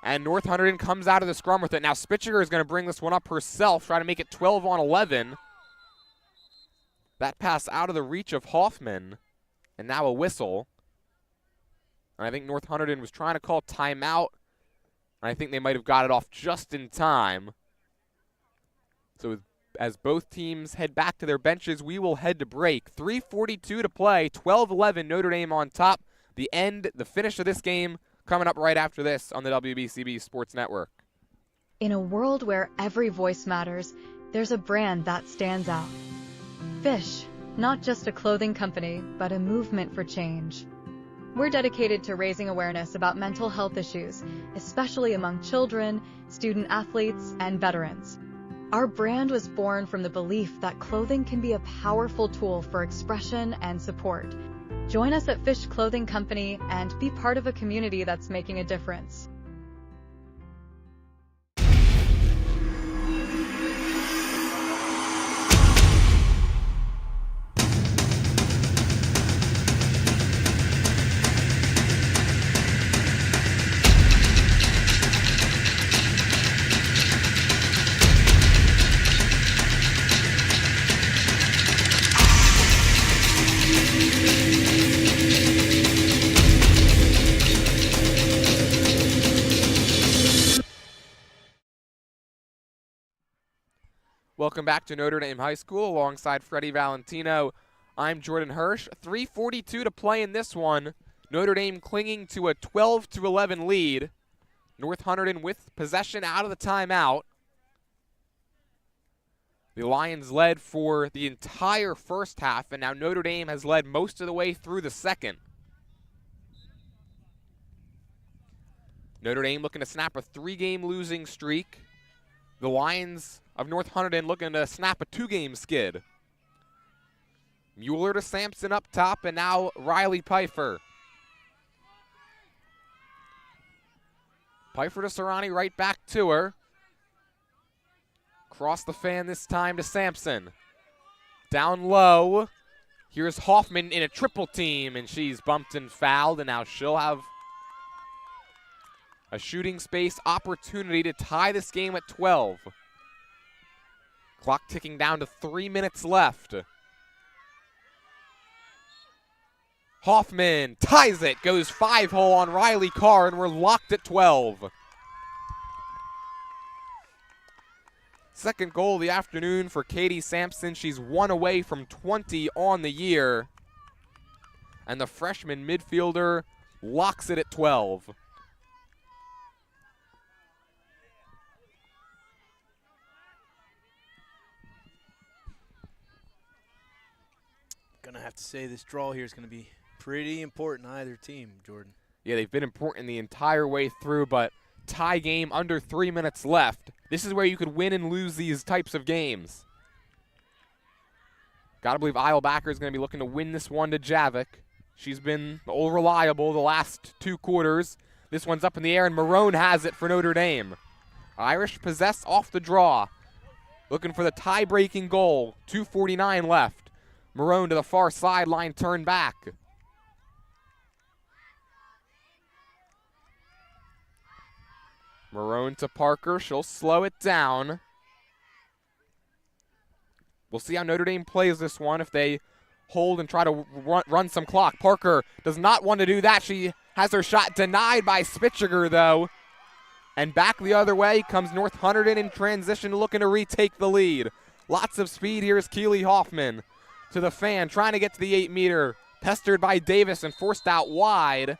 And North Hunterdon comes out of the scrum with it. Now Spitzer is going to bring this one up herself, try to make it 12-on-11. That pass out of the reach of Hoffman. And now a whistle. And I think North Hunterdon was trying to call timeout. And I think they might have got it off just in time. So as both teams head back to their benches, we will head to break. 3:42 to play, 12-11 Notre Dame on top. The finish of this game coming up right after this on the WBCB Sports Network. In a world where every voice matters, there's a brand that stands out. Fish, not just a clothing company, but a movement for change. We're dedicated to raising awareness about mental health issues, especially among children, student athletes, and veterans. Our brand was born from the belief that clothing can be a powerful tool for expression and support. Join us at Fish Clothing Company and be part of a community that's making a difference. Welcome back to Notre Dame High School alongside Freddie Valentino. I'm Jordan Hirsch. 3:42 to play in this one. Notre Dame clinging to a 12-11 lead. North Hunterdon with possession out of the timeout. The Lions led for the entire first half, and now Notre Dame has led most of the way through the second. Notre Dame looking to snap a 3-game losing streak. The Lions of North Hunterdon looking to snap a 2-game skid. Mueller to Sampson up top, and now Riley Pfeiffer. Pfeiffer to Serrani, right back to her. Cross the fan this time to Sampson. Down low. Here's Hoffman in a triple team, and she's bumped and fouled, and now she'll have a shooting space opportunity to tie this game at 12. Clock ticking down to 3 minutes left. Hoffman ties it, goes 5-hole on Riley Carr, and we're locked at 12. Second goal of the afternoon for Katie Sampson. She's 1 away from 20 on the year. And the freshman midfielder locks it at 12. Gonna have to say this draw here is gonna be pretty important either team, Jordan. Yeah, they've been important the entire way through, but tie game under 3 minutes left. This is where you could win and lose these types of games. Gotta believe Eilbacher is gonna be looking to win this one to Javik. She's been reliable the last 2 quarters. This one's up in the air, and Marone has it for Notre Dame. Irish possess off the draw. Looking for the tie-breaking goal. 2:49 left. Marone to the far sideline, turn back. Marone to Parker. She'll slow it down. We'll see how Notre Dame plays this one if they hold and try to run some clock. Parker does not want to do that. She has her shot denied by Spitziger, though. And back the other way comes North Hunterdon in transition, looking to retake the lead. Lots of speed. Here's Keely Hoffman to the fan, trying to get to the 8-meter. Pestered by Davis and forced out wide.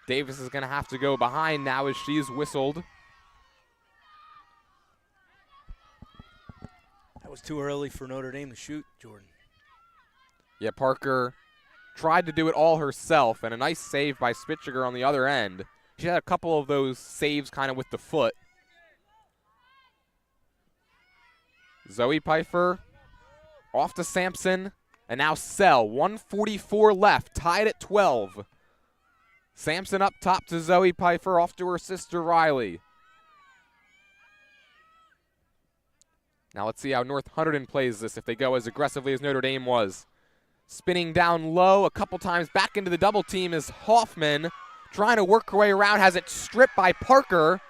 Davis is going to have to go behind now as she's whistled. That was too early for Notre Dame to shoot, Jordan. Yeah, Parker tried to do it all herself, and a nice save by Spitziger on the other end. She had a couple of those saves kind of with the foot. Zoe Pfeiffer off to Sampson, and now Sell. 1:44 left, tied at 12. Sampson up top to Zoe Pfeiffer, off to her sister Riley. Now let's see how North Hunterdon plays this, if they go as aggressively as Notre Dame was. Spinning down low a couple times, back into the double team is Hoffman. Trying to work her way around, has it stripped by Parker.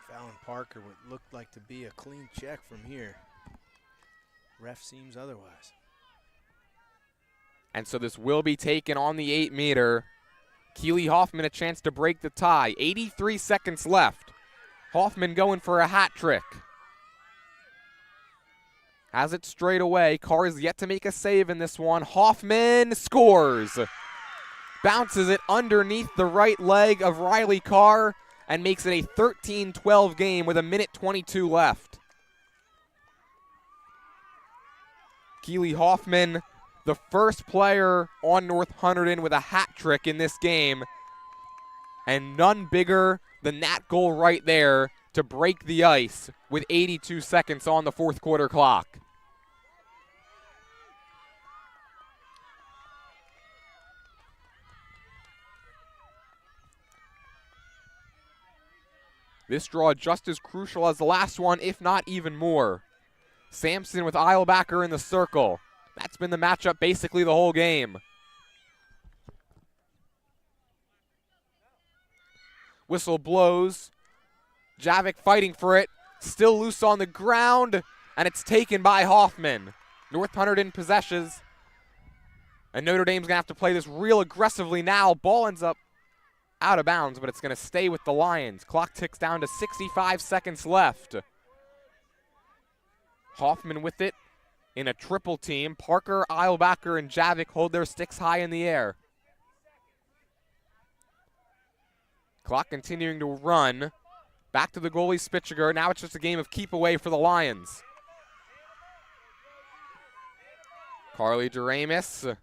Fallon Parker would look like to be a clean check from here. Ref seems otherwise. And so this will be taken on the 8-meter. Keely Hoffman a chance to break the tie. 83 seconds left. Hoffman going for a hat trick. Has it straight away. Carr is yet to make a save in this one. Hoffman scores. Bounces it underneath the right leg of Riley Carr and makes it a 13-12 game with 1:22 left. Keely Hoffman, the first player on North Hunterdon with a hat trick in this game, and none bigger than that goal right there to break the ice with 82 seconds on the fourth quarter clock. This draw just as crucial as the last one, if not even more. Sampson with Eilbacher in the circle. That's been the matchup basically the whole game. Whistle blows. Javik fighting for it. Still loose on the ground, and it's taken by Hoffman. North Hunterdon possessions. And Notre Dame's going to have to play this real aggressively now. Ball ends up out of bounds, but it's going to stay with the Lions. Clock ticks down to 65 seconds left. Hoffman with it in a triple team. Parker, Eilbacher, and Javik hold their sticks high in the air. Clock continuing to run. Back to the goalie, Spitziger. Now it's just a game of keep away for the Lions. Carly Doremus.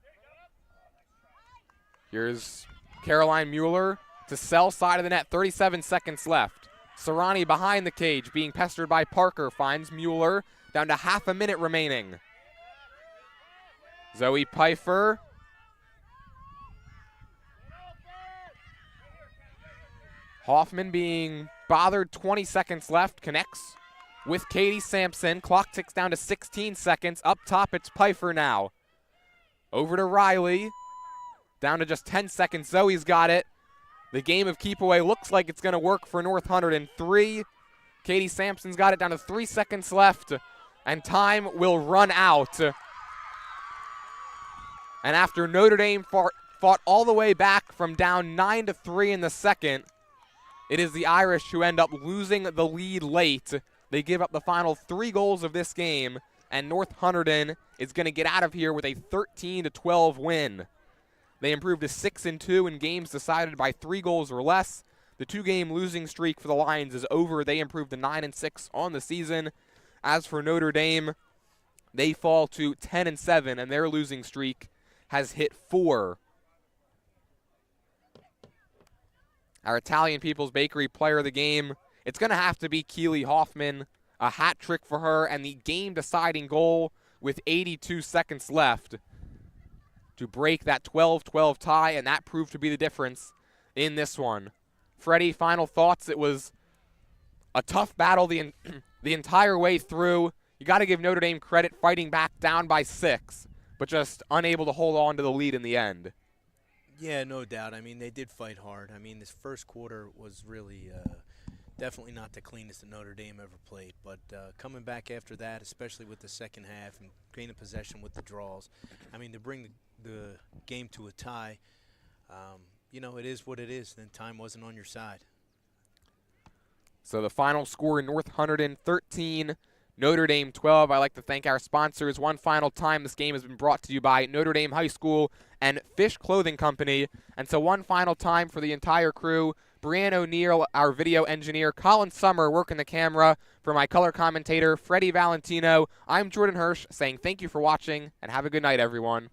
Here's Caroline Mueller to Sell, side of the net. 37 seconds left. Serrani behind the cage, being pestered by Parker. Finds Mueller. Down to half a minute remaining. Zoe Pfeiffer. Hoffman being bothered. 20 seconds left. Connects with Katie Sampson. Clock ticks down to 16 seconds. Up top, it's Pfeiffer now. Over to Riley. Down to just 10 seconds. Zoe's got it. The game of keep away looks like it's going to work for North Hunterdon. 3. Katie Sampson's got it down to 3 seconds left, and time will run out. And after Notre Dame fought all the way back from down 9-3 in the second, it is the Irish who end up losing the lead late. They give up the final 3 goals of this game, and North Hunterdon is going to get out of here with a 13-12 win. They improved to 6-2 in games decided by 3 goals or less. The 2-game losing streak for the Lions is over. They improved to 9-6 on the season. As for Notre Dame, they fall to 10-7, and their losing streak has hit 4. Our Italian People's Bakery player of the game, it's going to have to be Keely Hoffman. A hat trick for her and the game-deciding goal with 82 seconds left to break that 12-12 tie, and that proved to be the difference in this one. Freddie, final thoughts? It was a tough battle the entire way through. You got to give Notre Dame credit fighting back down by 6, but just unable to hold on to the lead in the end. Yeah, no doubt. I mean, they did fight hard. I mean, this first quarter was really definitely not the cleanest that Notre Dame ever played. But coming back after that, especially with the second half and gaining possession with the draws, I mean, to bring the game to a tie, you know, it is what it is. Then time wasn't on your side. So the final score, North Hunterdon 13, Notre Dame 12. I'd like to thank our sponsors one final time. This game has been brought to you by Notre Dame High School and Fish Clothing Company. And so one final time for the entire crew, Brianne O'Neill, our video engineer, Colin Summer working the camera, for my color commentator, Freddie Valentino, I'm Jordan Hirsch saying thank you for watching and have a good night, everyone.